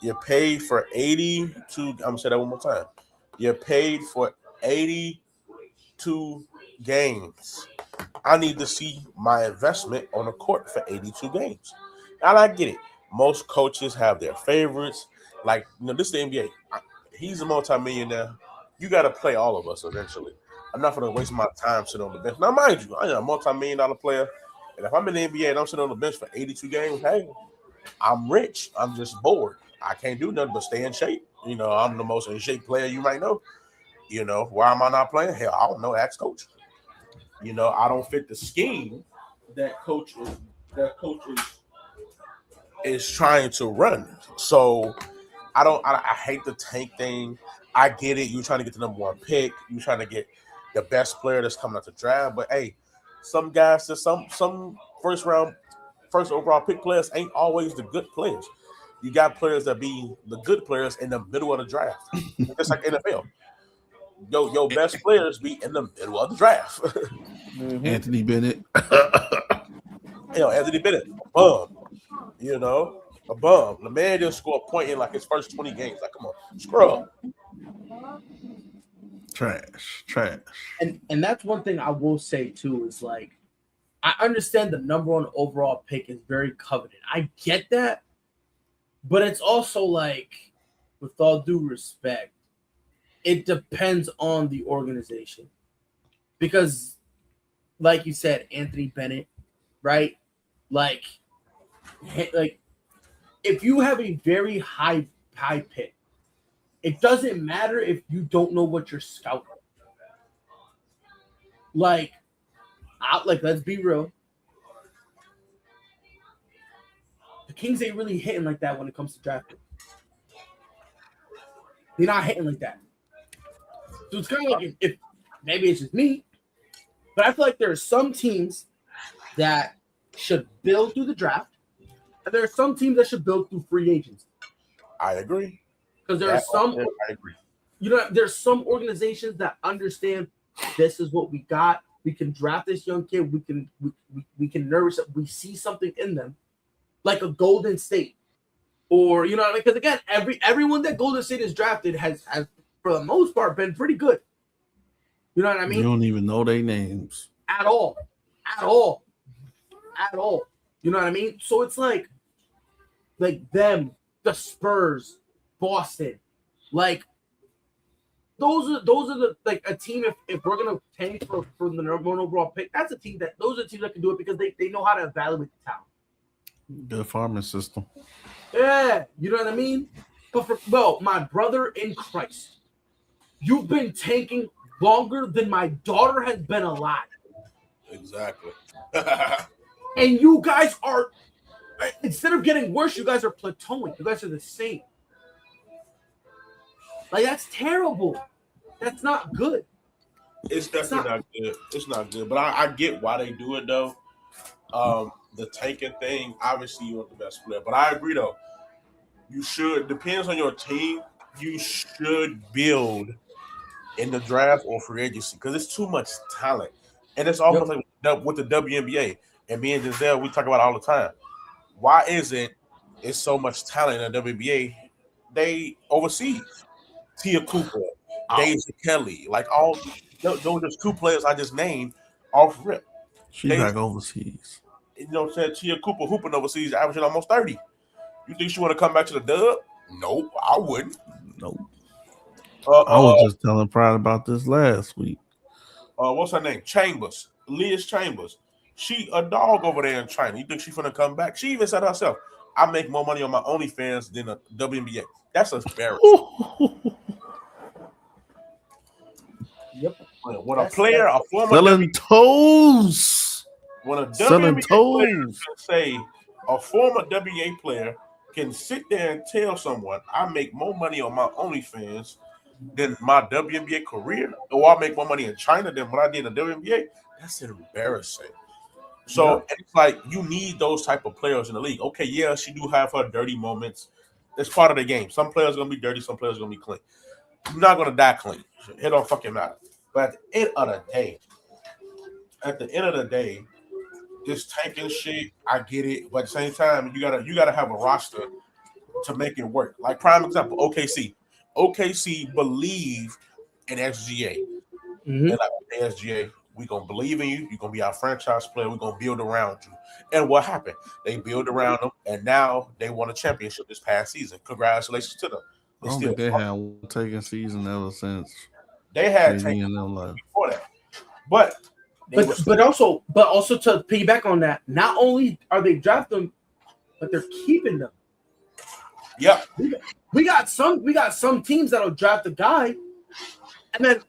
You're paid for 82. I'm gonna say that one more time. You're paid for 82 games. I need to see my investment on the court for 82 games. And I get it. Most coaches have their favorites. Like, this is the NBA. He's a multimillionaire. You got to play all of us eventually. I'm not going to waste my time sitting on the bench. Now, mind you, I'm a multi-million-dollar player. And if I'm in the NBA and I'm sitting on the bench for 82 games, hey, I'm rich. I'm just bored. I can't do nothing but stay in shape. I'm the most in shape player you might know. Why am I not playing? Hell, I don't know. Ask coach. I don't fit the scheme that coach is trying to run. So I hate the tank thing. I get it. You're trying to get the number 1 pick. You're trying to get the best player that's coming out the draft. But hey, some guys, some first overall pick players ain't always the good players. You got players that be the good players in the middle of the draft. Just like NFL. Your best players be in the middle of the draft. Mm-hmm. Anthony Bennett. Anthony Bennett, a bum. A bum. The man didn't score a point in like his first 20 games. Like, come on, scrub. Trash. And that's one thing I will say too is like, I understand the number 1 overall pick is very coveted. I get that. But it's also like, with all due respect, it depends on the organization. Because, like you said, Anthony Bennett, right? Like if you have a very high pick, it doesn't matter if you don't know what you're scouting. Like let's be real. The Kings ain't really hitting like that when it comes to drafting. They're not hitting like that. So it's kind of like if maybe it's just me, but I feel like there are some teams that should build through the draft, and there are some teams that should build through free agents. I agree. Because there are some, I agree. There's some organizations that understand this is what we got. We can draft this young kid. We can nourish it. We see something in them, like a Golden State, or because again, everyone that Golden State has drafted has for the most part been pretty good. You know what I mean? You don't even know their names at all. You know what I mean? So it's like them, the Spurs, Boston, like those are the like a team. If we're gonna tank for the number one overall pick, that's a team those are teams that can do it because they know how to evaluate the talent. Good farming system. Yeah, you know what I mean? But my brother in Christ, you've been tanking longer than my daughter has been alive. Exactly. And you guys are, instead of getting worse, you guys are plateauing. You guys are the same. Like, that's terrible. That's not good. It's definitely not good. It's not good. But I get why they do it, though. The tanking thing, obviously you want the best player. But I agree, though. You should, depends on your team, you should build in the draft or free agency because it's too much talent. And it's almost like with the WNBA. And me and Giselle, we talk about it all the time. Why is it's so much talent in the WNBA? They overseas. Tia Cooper, Deja Kelly, like all those are just two players I just named off rip. She's back overseas. You know what I'm saying? Tia Cooper hooping overseas, averaging almost 30. You think she want to come back to the dub? Nope, I wouldn't. Nope. I was just telling Pride about this last week. What's her name? Chambers. Liz Chambers. She a dog over there in China. You think she's gonna come back? She even said herself, I make more money on my OnlyFans than a WNBA. That's embarrassing. Yep. When a player, a former selling toes. When a selling WNBA toes. player can say a former WNBA player can sit there and tell someone, I make more money on my OnlyFans than my WNBA career, or I make more money in China than what I did in the WNBA, that's embarrassing. So it's like you need those type of players in the league. Okay, yeah, she do have her dirty moments. It's part of the game. Some players are gonna be dirty, some players are gonna be clean. You're not gonna die clean. It don't fucking matter. But at the end of the day, this tanking shit, I get it. But at the same time, you gotta have a roster to make it work. Like prime example, OKC. OKC believe in SGA. Mm-hmm. They're like, hey, SGA, we're going to believe in you. You're going to be our franchise player. We're going to build around you. And what happened? They build around them, and now they won a championship this past season. Congratulations to them. I don't think they had one taking season ever since. They had taken before that. But also to piggyback on that, not only are they drafting them, but they're keeping them. Yep. We got some teams that'll draft a guy, and then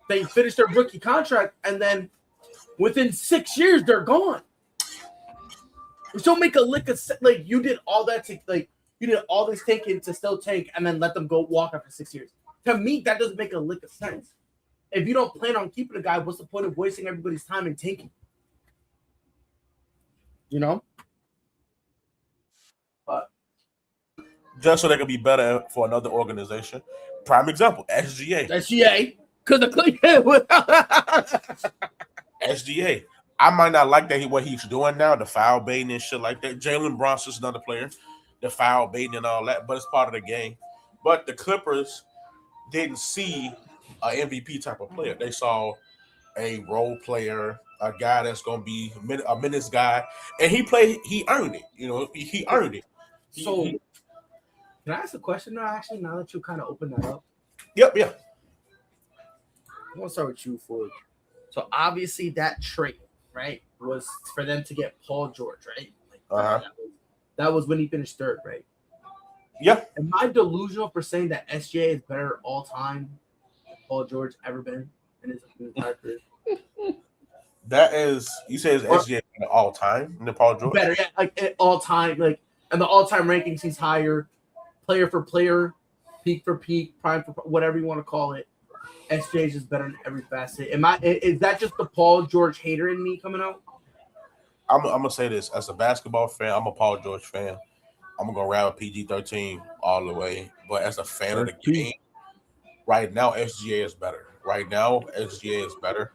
they finish their rookie contract, and then within 6 years they're gone. Which don't make a lick of sense. Like you did all that you did all this tanking to still tank, and then let them go walk after 6 years. To me, that doesn't make a lick of sense. If you don't plan on keeping a guy, what's the point of wasting everybody's time in tanking? You know. But just so they can be better for another organization. Prime example, SGA. SGA. Because the SGA. I might not like that what he's doing now, the foul baiting and shit like that. Jalen Brunson's another player, the foul baiting and all that, but it's part of the game. But the Clippers didn't see an MVP type of player. They saw a role player, a guy that's going to be a minutes guy, and he earned it. You know, he earned it. So, can I ask a question now? Actually, now that you kind of opened that up, Yep, yeah. I want to start with you, Ford. So, obviously, that trade, right, was for them to get Paul George, right? Uh-huh. That was when he finished third, right? Yeah. Am I delusional for saying that SGA is better all time than Paul George ever been in his entire career? That is, you say it's SGA all time in the Paul George? Better, yeah, like all time, like in the all time rankings, he's higher, player for player, peak for peak, prime for whatever you want to call it. SGA is just better in every facet. Is that just the Paul George hater in me coming out? I'm gonna say this as a basketball fan. I'm a Paul George fan. I'm gonna go around PG-13 all the way. But as a fan of the game, right now SGA is better. Right now SGA is better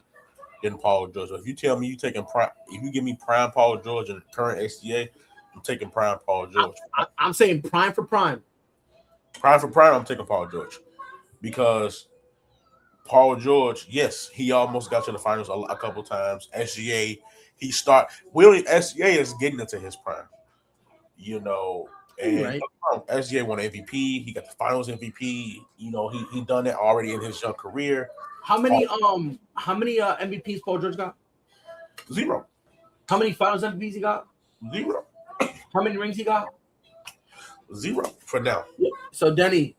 than Paul George. If you tell me you taking prime, if you give me prime Paul George and current SGA, I'm taking prime Paul George. I'm saying prime for prime. Prime for prime, I'm taking Paul George because Paul George, yes, he almost got to the finals a couple times. SGA, SGA is getting into his prime, you know. And right. SGA won MVP. He got the Finals MVP. You know, he done it already in his young career. How many MVPs Paul George got? 0. How many Finals MVPs he got? 0. How many rings he got? 0 for now. So Denny.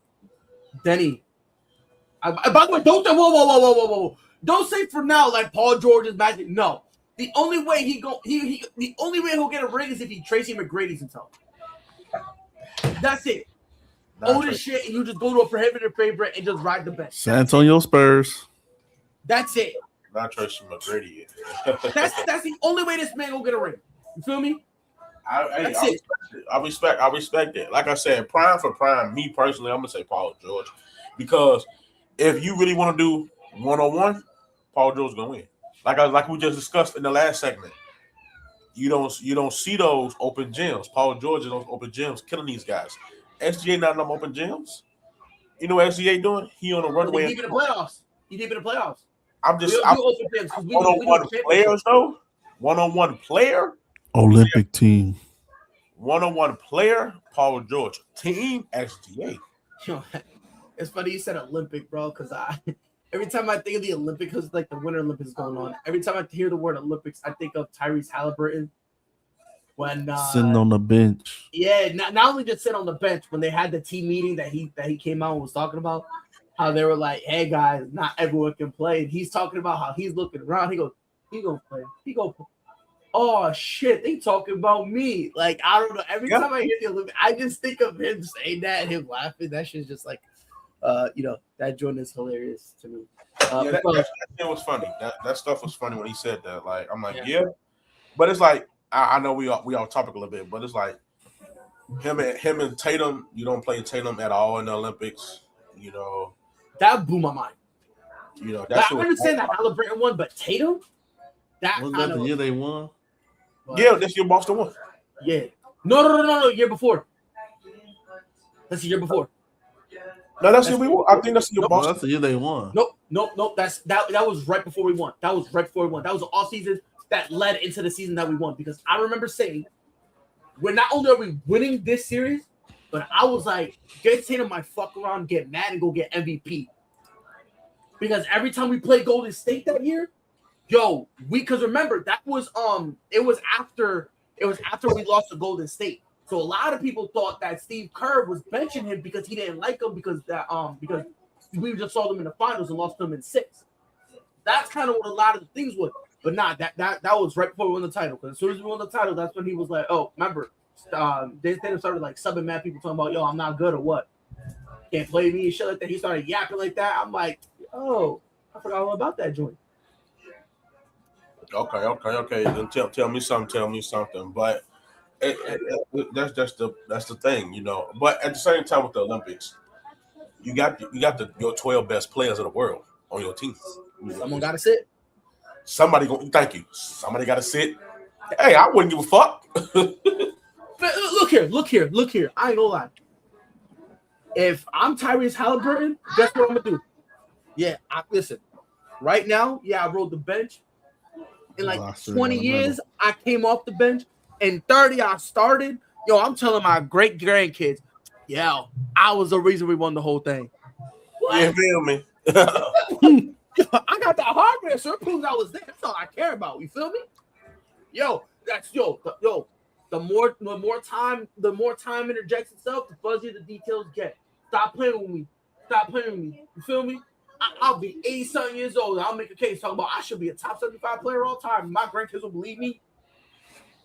By the way, don't say whoa. Don't say for now like Paul George is magic. No. The only way the only way he'll get a ring is if he Tracy McGrady's himself. That's it. Old as shit, and you just go to a prohibited favorite and just ride the bench. San Antonio Spurs. That's it. Not Tracy McGrady. That's the only way this man will get a ring. You feel me? I respect it. Like I said, prime for prime. Me personally, I'm gonna say Paul George because if you really want to do 1-on-1, Paul George gonna win. Like we just discussed in the last segment. You don't see those open gyms. Paul George and those open gyms killing these guys. SGA not in them open gyms. You know what SGA doing? He on the runway. He deep in the playoffs. I'm 1-on-1 players though. 1-on-1 player. Olympic team. 1-on-1 player. Paul George. Team SGA. It's funny you said Olympic, bro, because every time I think of the Olympics, because like the Winter Olympics going on, every time I hear the word Olympics, I think of Tyrese Halliburton when sitting on the bench. Yeah, not only just sit on the bench when they had the team meeting that he came out and was talking about how they were like, "Hey guys, not everyone can play." And he's talking about how he's looking around. He goes, "He gonna play. He gonna play." Oh shit, they talking about me. Like I don't know. Every time I hear the Olympics, I just think of him saying that and him laughing. That shit's just like. That joint is hilarious to me. That was funny. That stuff was funny when he said that. Like, I'm like, yeah. But it's like, I know we all topic a little bit, but it's like him and Tatum. You don't play Tatum at all in the Olympics. You know that blew my mind. You know, I understand that Halliburton won, but Tatum. Was that the year they won? Yeah, this year Boston won. Yeah. No. Year before. That's the year before. No, that's the year we won. I think that's the year Boston. That's the year they won. Nope. That was right before we won. That was the off season that led into the season that we won. Because I remember saying, we're not only are we winning this series, but I was like, get Tatum might fuck around, get mad, and go get MVP. Because every time we played Golden State that year, because remember that was it was after we lost to Golden State. So a lot of people thought that Steve Kerr was benching him because he didn't like him because we just saw them in the finals and lost them in 6. That's kind of what a lot of the things were. But that was right before we won the title. Because as soon as we won the title, that's when he was like, "Oh, remember?" They started like subbing mad people talking about, "Yo, I'm not good or what? Can't play me and shit like that." He started yapping like that. I'm like, "Oh, I forgot all about that joint." Okay. Then tell me something. But that's the thing, you know. But at the same time with the Olympics, you got your 12 best players of the world on your team. Someone got to sit. Thank you. Somebody got to sit. Hey, I wouldn't give a fuck. Look here. I ain't gonna lie. If I'm Tyrese Halliburton, guess what I'm gonna do? Yeah, listen. Right now, I rode the bench. In like 20 years, I came off the bench. In 30, I started. Yo, I'm telling my great grandkids, yo, I was the reason we won the whole thing. What? You feel me? Yo, I got that hardware, so it proves I was there. That's all I care about. You feel me? Yo, the more time interjects itself, the fuzzier the details get. Stop playing with me. You feel me? I'll be 80-something years old. I'll make a case talking about I should be a top 75 player all time. My grandkids will believe me.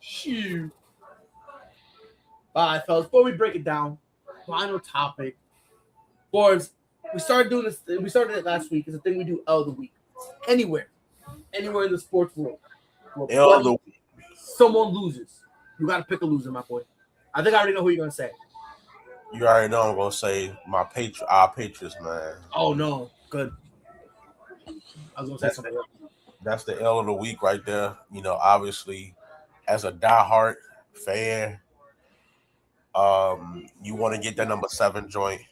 Shoot. All right, fellas, before we break it down, final topic. Boys, we started doing this. We started it last week. It's a thing we do L of the week. Anywhere in the sports world. L of the week. Someone loses. You got to pick a loser, my boy. I think I already know who you're going to say. You already know I'm gonna say our Patriots, man. Oh no, good. I was gonna say something else. That's the L of the week right there. You know, obviously, as a diehard fan, you want to get that number 7 joint.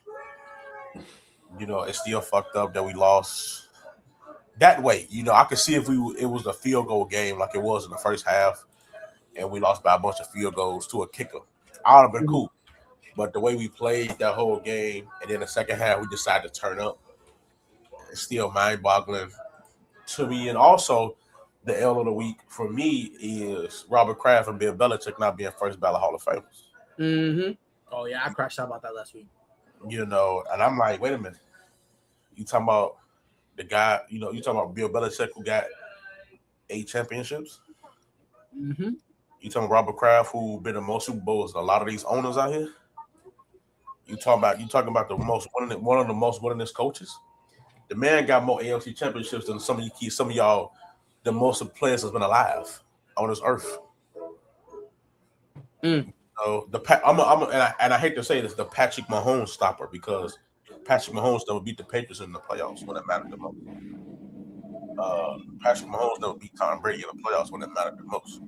You know, it's still fucked up that we lost that way. You know, I could see if it was a field goal game like it was in the first half, and we lost by a bunch of field goals to a kicker. I would have been cool. But the way we played that whole game, and then the second half we decided to turn up, it's still mind-boggling to me. And also, the L of the week for me is Robert Kraft and Bill Belichick not being first ballot Hall of Famers. Mm-hmm. Oh yeah, I crashed out about that last week. You know, and I'm like, wait a minute. You talking about the guy? You know, you talking about Bill Belichick who got 8 championships? Mm-hmm. You talking about Robert Kraft who been in most Super Bowls than a lot of these owners out here? You talking about one of the most winningest coaches? The man got more AFC championships than some of y'all. The most players has been alive on this earth. So I hate to say this, the Patrick Mahomes stopper, because Patrick Mahomes never beat the Patriots in the playoffs when it mattered the most. Patrick Mahomes never beat Tom Brady in the playoffs when it mattered the most.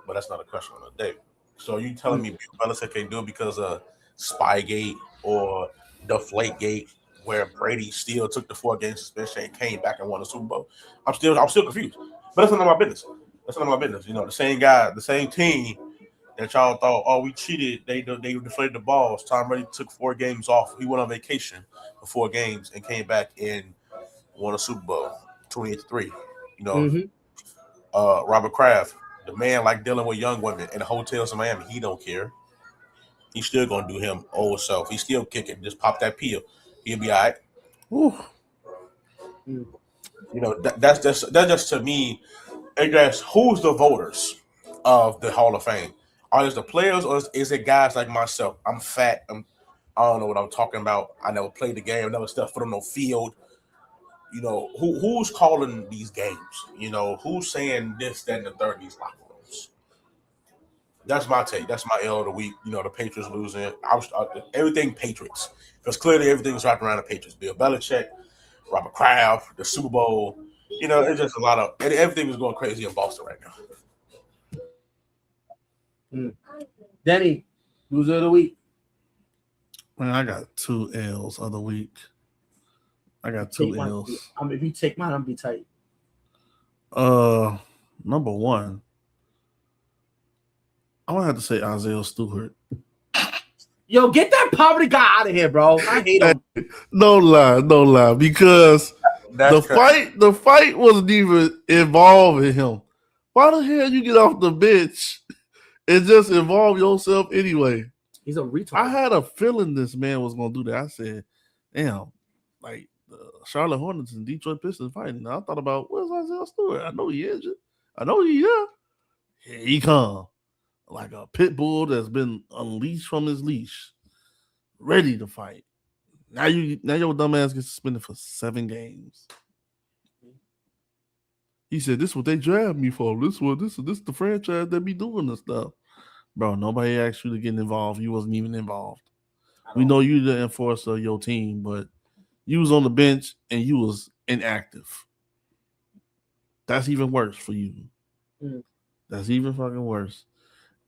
But that's not a question of the day. So you telling me Bill Belichick can't do it because of Spygate or Deflategate, where Brady still took the 4-game suspension and came back and won the Super Bowl? I'm still confused. But that's none of my business. You know, the same guy, the same team that y'all thought, oh, we cheated. They deflated the balls. Tom Brady took 4 games off. He went on vacation for 4 games and came back and won a Super Bowl, 28-3. You know, Robert Kraft, the man like dealing with young women in the hotels in Miami, he don't care. He's still gonna do him old self. He's still kicking. Just pop that pill. He'll be all right. You know, that's just to me. I guess who's the voters of the Hall of Fame? Are it the players or is it guys like myself? I'm fat. I don't know what I'm talking about. I never played the game. I never stepped foot on no field. You know, who's calling these games? You know, who's saying this, that, and the third in these locker rooms? That's my take. That's my L of the week. You know, the Patriots losing. Everything Patriots. Because clearly everything was wrapped around the Patriots. Bill Belichick, Robert Kraft, the Super Bowl. You know, it's just a lot of – everything was going crazy in Boston right now. Denny, loser of the week. Man, I got 2 L's of the week. I got 2 L's. If you take mine, I'm going to be tight. Number 1, I'm gonna have to say Isaiah Stewart. Yo, get that poverty guy out of here, bro. I hate him. No lie, because the fight wasn't even involving him. Why the hell you get off the bench and just involve yourself anyway? He's a retard. I had a feeling this man was gonna do that. I said, damn, like the Charlotte Hornets and Detroit Pistons fighting. I thought about, where's Isaiah Stewart? I know he is. I know he is. Here he come. Like a pit bull that's been unleashed from his leash, ready to fight. Now your dumb ass gets suspended for 7 games. He said, "This is what they draft me for. This is the franchise that be doing this stuff." Bro, nobody asked you to get involved. You wasn't even involved. We know you the enforcer of your team, but you was on the bench and you was inactive. That's even worse for you. That's even fucking worse.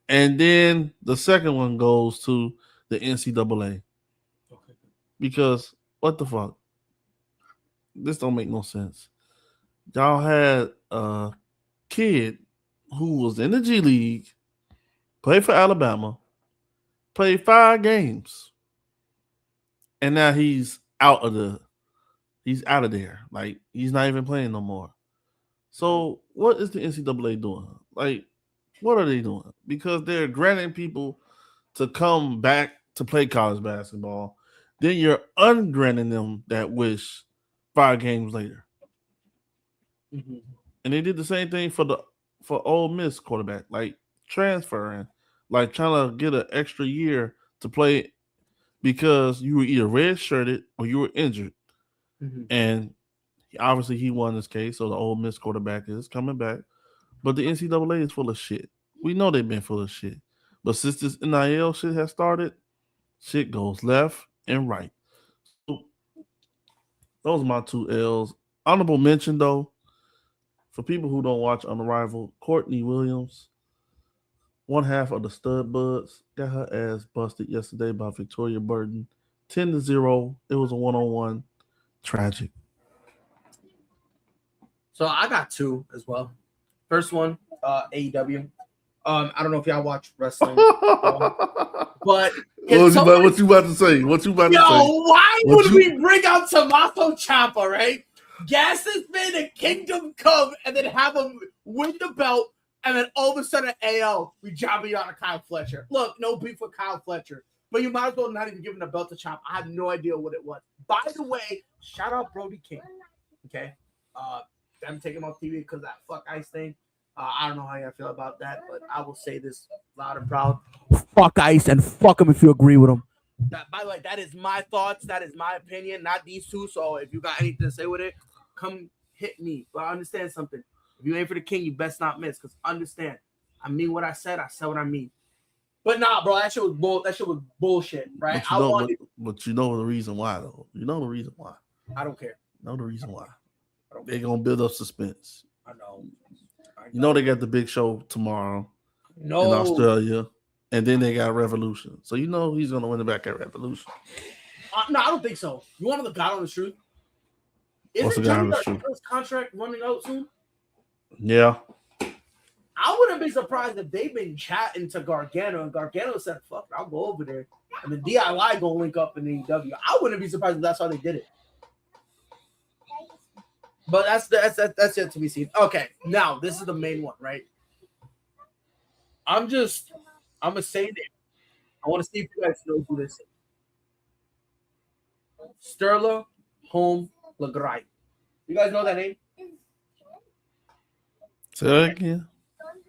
And then the second one goes to the NCAA. Okay. Because what the fuck? This don't make no sense. Y'all had a kid who was in the G League played for Alabama, played 5 games, and now he's out of there. Like, he's not even playing no more. So what is the NCAA doing? Like, what are they doing? Because they're granting people to come back to play college basketball. Then you're ungranting them that wish 5 games later. Mm-hmm. And they did the same thing for Ole Miss quarterback, like transferring, like trying to get an extra year to play because you were either red-shirted or you were injured. Mm-hmm. And obviously he won this case, so the Ole Miss quarterback is coming back. But the NCAA is full of shit. We know they've been full of shit. But since this NIL shit has started, shit goes left and right. So those are my 2 L's. Honorable mention, though, for people who don't watch Unrivaled, Courtney Williams, one half of the Stud Buds, got her ass busted yesterday by Victoria Burton. 10-0. It was a 1-on-1. Tragic. So I got 2 as well. First one, AEW. I don't know if y'all watch wrestling, but what you about to say? Why would we bring out Tommaso Ciampa, right? Gas this man to Kingdom Come and then have him win the belt, and then all of a sudden, we job you out of Kyle Fletcher. Look, no beef with Kyle Fletcher, but you might as well not even give him the belt to Ciampa. I have no idea what it was. By the way, shout out Brody King. Okay, I'm taking him off TV because that fuck Ice thing. I don't know how you feel about that, but I will say this loud and proud. Fuck Ice and fuck him if you agree with him. By the way, that is my thoughts. That is my opinion, not these two. So if you got anything to say with it, come hit me. But understand something. If you aim for the king, you best not miss. Because understand, I mean what I said what I mean. But nah, bro, that shit was bullshit, right? But you know the reason why, though. You know the reason why. I don't care. You know the reason why. They're going to build up suspense. I know. You know they got the big show tomorrow in Australia. And then they got Revolution. So you know he's going to win it back at Revolution. No, I don't think so. You want to the guy on the truth? What's the guy on the truth? His contract running out soon? Yeah. I wouldn't be surprised if they've been chatting to Gargano, and Gargano said, fuck it, I'll go over there. And the DIY going to link up in AEW. I wouldn't be surprised if that's how they did it. But that's yet to be seen. Okay, now this is the main one, right? I'm going to say it. I want to see if you guys know who this is. Sterling Home Legrai. You guys know that name? Say that again.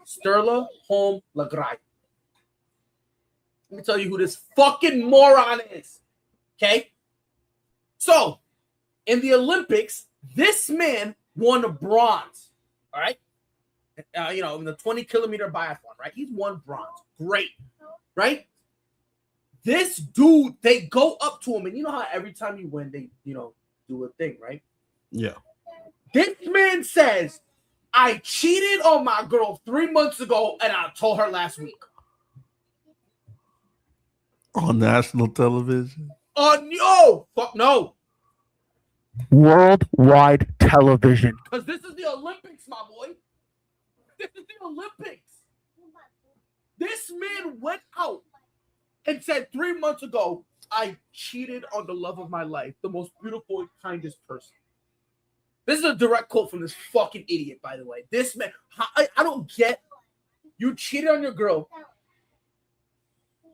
Sterling Home Legrai. Let me tell you who this fucking moron is. Okay? So, in the Olympics, this man won a bronze. All right? In the 20-kilometer biathlon, right? He's won bronze. Great. Right? This dude, they go up to him, and you know how every time you win, they, do a thing, right? Yeah. This man says, I cheated on my girl 3 months ago, and I told her last week. On national television? Fuck no. Worldwide television. Because this is the Olympics, my boy. This is the Olympics. This man went out and said 3 months ago, I cheated on the love of my life, the most beautiful and kindest person. This is a direct quote from this fucking idiot, by the way. This man, I don't get, you cheated on your girl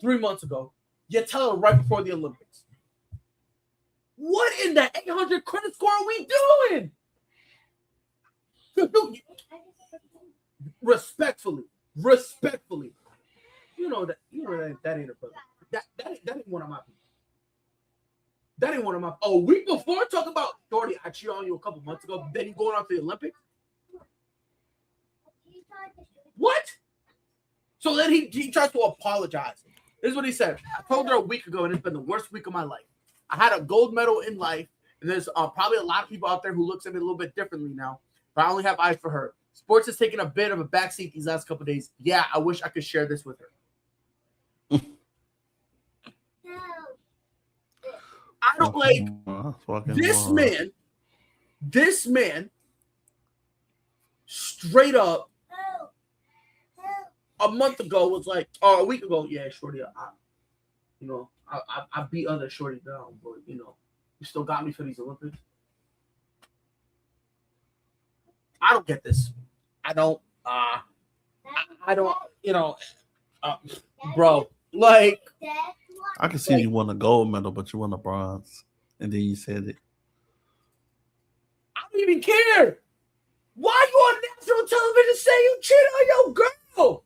3 months ago. You tell her right before the Olympics. What in the 800 credit score are we doing? Respectfully. You know that ain't a brother. That ain't one of my people. That ain't one of my. A week before, talk about Shorty, I cheated on you a couple months ago. Then you going on to the Olympics. What? So then he tries to apologize. This is what he said. I told her a week ago, and it's been the worst week of my life. I had a gold medal in life, and there's probably a lot of people out there who looks at me a little bit differently now. But I only have eyes for her. Sports has taken a bit of a backseat these last couple of days. Yeah, I wish I could share this with her. I don't like this man straight up a month ago was like, or a week ago, yeah, shorty, I beat other shorty down, but you still got me for these Olympics. I don't get this. I don't, bro, like. I can see you won a gold medal, but you won a bronze. And then you said it. I don't even care. Why you on national television saying you cheated on your girl?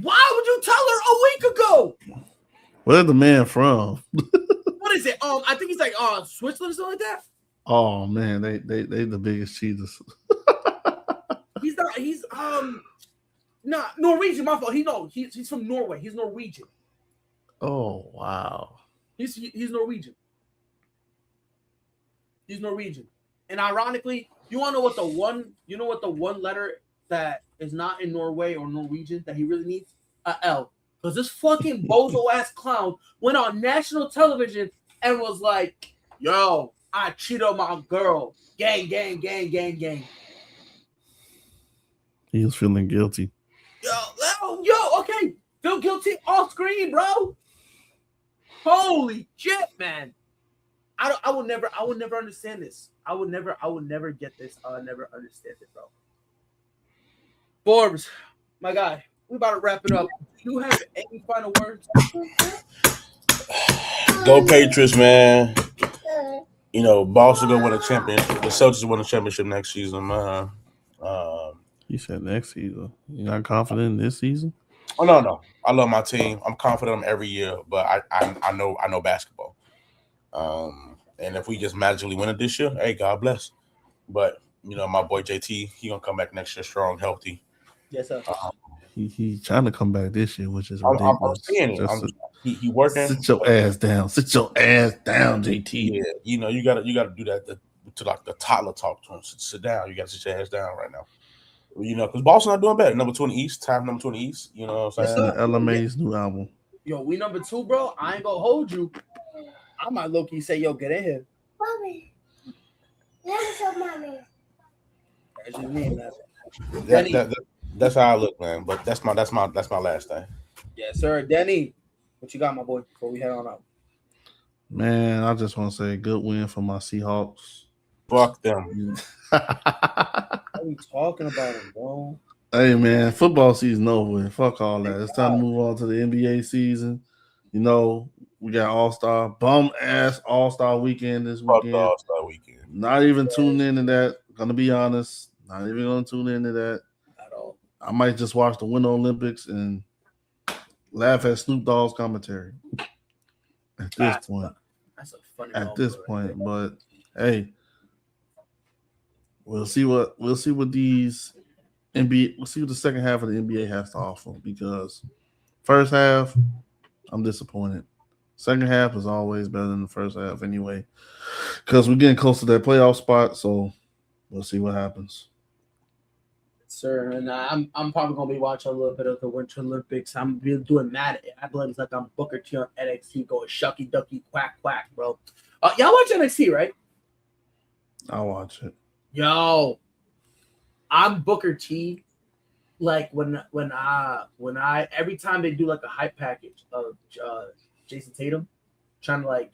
Why would you tell her a week ago? Where's the man from? What is it? I think he's like Switzerland or something like that. Oh man, they the biggest cheaters. He's not. He's Norwegian. My fault. He's from Norway. He's Norwegian. Oh wow. He's Norwegian. He's Norwegian. And ironically, you want to know what the one letter that is not in Norway or Norwegian that he really needs? A L. Because this fucking bozo ass clown went on national television and was like, yo, I cheated on my girl. Gang, gang, gang, gang, gang. He was feeling guilty. Yo, okay. Feel guilty off screen, bro. Holy shit, man. I will never understand this. I would never get this. I would never understand it, bro. Forbes, my guy, we about to wrap it up. Do you have any final words? Go Patriots, man. Boston gonna win a championship. The Celtics will win a championship next season, man. You said next season. You're not confident in this season? Oh no. I love my team. I'm confident in them every year, but I know basketball. And if we just magically win it this year, hey, God bless. But my boy JT, he gonna come back next year strong, healthy. Yes, sir. He's trying to come back this year, which is ridiculous. I'm seeing it. He working. Sit your ass down. Sit your ass down, JT. Yeah, you gotta do that to like the toddler talk to him. Sit down. You gotta sit your ass down right now. Because Boston not doing bad. Number 2 in the East, number 2 in the East. You know what I'm saying? LMA's new album. Yo, we number 2, bro. I ain't gonna hold you. I might low-key say, yo, get in here. Mommy. Let me show mommy. That's just me, man. That's how I look, man. But that's my last thing. Yes, sir. Denny, what you got, my boy, before we head on out? Man, I just want to say good win for my Seahawks. Fuck them. What are we talking about, bro? Hey, man, football season over. Fuck all that. It's time to move on to the NBA season. We got All-Star, bum-ass All-Star weekend this weekend. Fuck All-Star weekend. Not even tuned into that. Gonna be honest. Not even gonna tune into that. At all. I might just watch the Winter Olympics and laugh at Snoop Dogg's commentary. At this point. That's a funny point. But hey, we'll see what these NBA. We'll see what the second half of the NBA has to offer, because first half, I'm disappointed. Second half is always better than the first half anyway, because we're getting close to that playoff spot. So we'll see what happens. Sir, and I'm probably gonna be watching a little bit of the Winter Olympics. I'm doing mad. I believe it's like I'm Booker T on NXT going shucky ducky quack quack, bro. Y'all watch NXT, right? I'll watch it. Yo, I'm Booker T. Like when I every time they do like a hype package of Jason Tatum, trying to like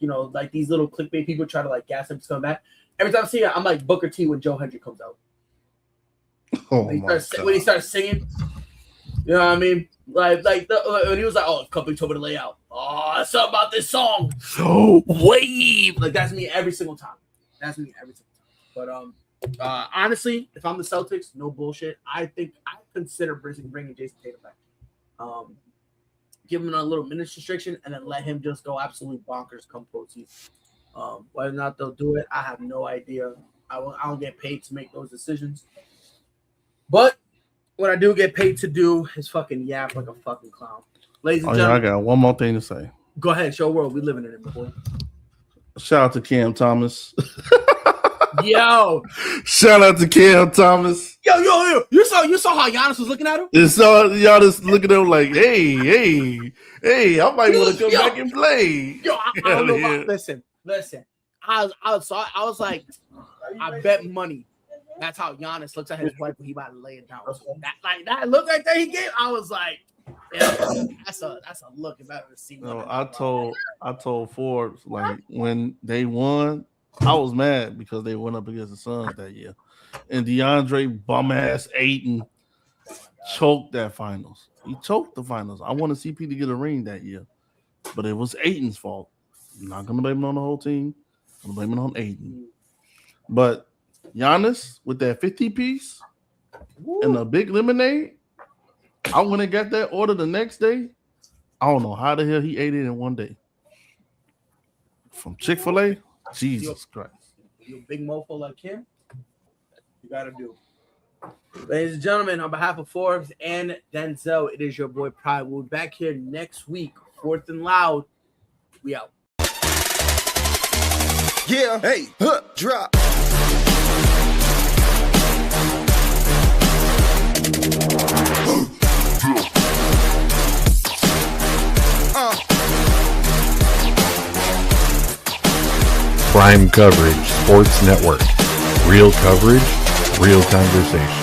these little clickbait people try to like gas him to come back. Every time I see it, I'm like Booker T when Joe Hendry comes out. When he starts singing, you know what I mean? Like when he was like, "Oh, company told me to lay out. Oh, it's something about this song. So wave." Like that's me every single time. But honestly, if I'm the Celtics, no bullshit. I think I consider bringing Jason Tatum back. Give him a little minutes restriction and then let him just go absolutely bonkers come postseason. Whether or not they'll do it, I have no idea. I don't get paid to make those decisions. But what I do get paid to do is fucking yap like a fucking clown. Ladies and gentlemen. I got one more thing to say. Go ahead, show world. We living in it, boy. Shout out to Cam Thomas. Yo. Shout out to Cam Thomas. Yo. You saw how Giannis was looking at him? And so y'all just looking at him like, hey, I might want to come back and play. Yo, I don't know about listen. I was like, I bet money That's how Giannis looks at his wife when he about to lay it down. That look right there he gave. I was like, yeah, that's a look if I ever seen one. I told Forbes, like, when they won, I was mad because they went up against the Suns that year. And DeAndre bum ass Ayton choked that finals. He choked the finals. I wanted CP to get a ring that year, but it was Ayton's fault. I'm not gonna blame it on the whole team. I'm gonna blame it on Ayton. But Giannis with that 50 piece and a big lemonade, I went and got that order the next day. I don't know how the hell he ate it in one day. From Chick-fil-A, Jesus Christ. You a big mofo like him, you gotta do. Ladies and gentlemen, on behalf of Forbes and Denzel, it is your boy Pride. We'll be back here next week. Fourth and Loud. We out. Yeah, hey, drop. Prime Coverage Sports Network. Real coverage, real conversation.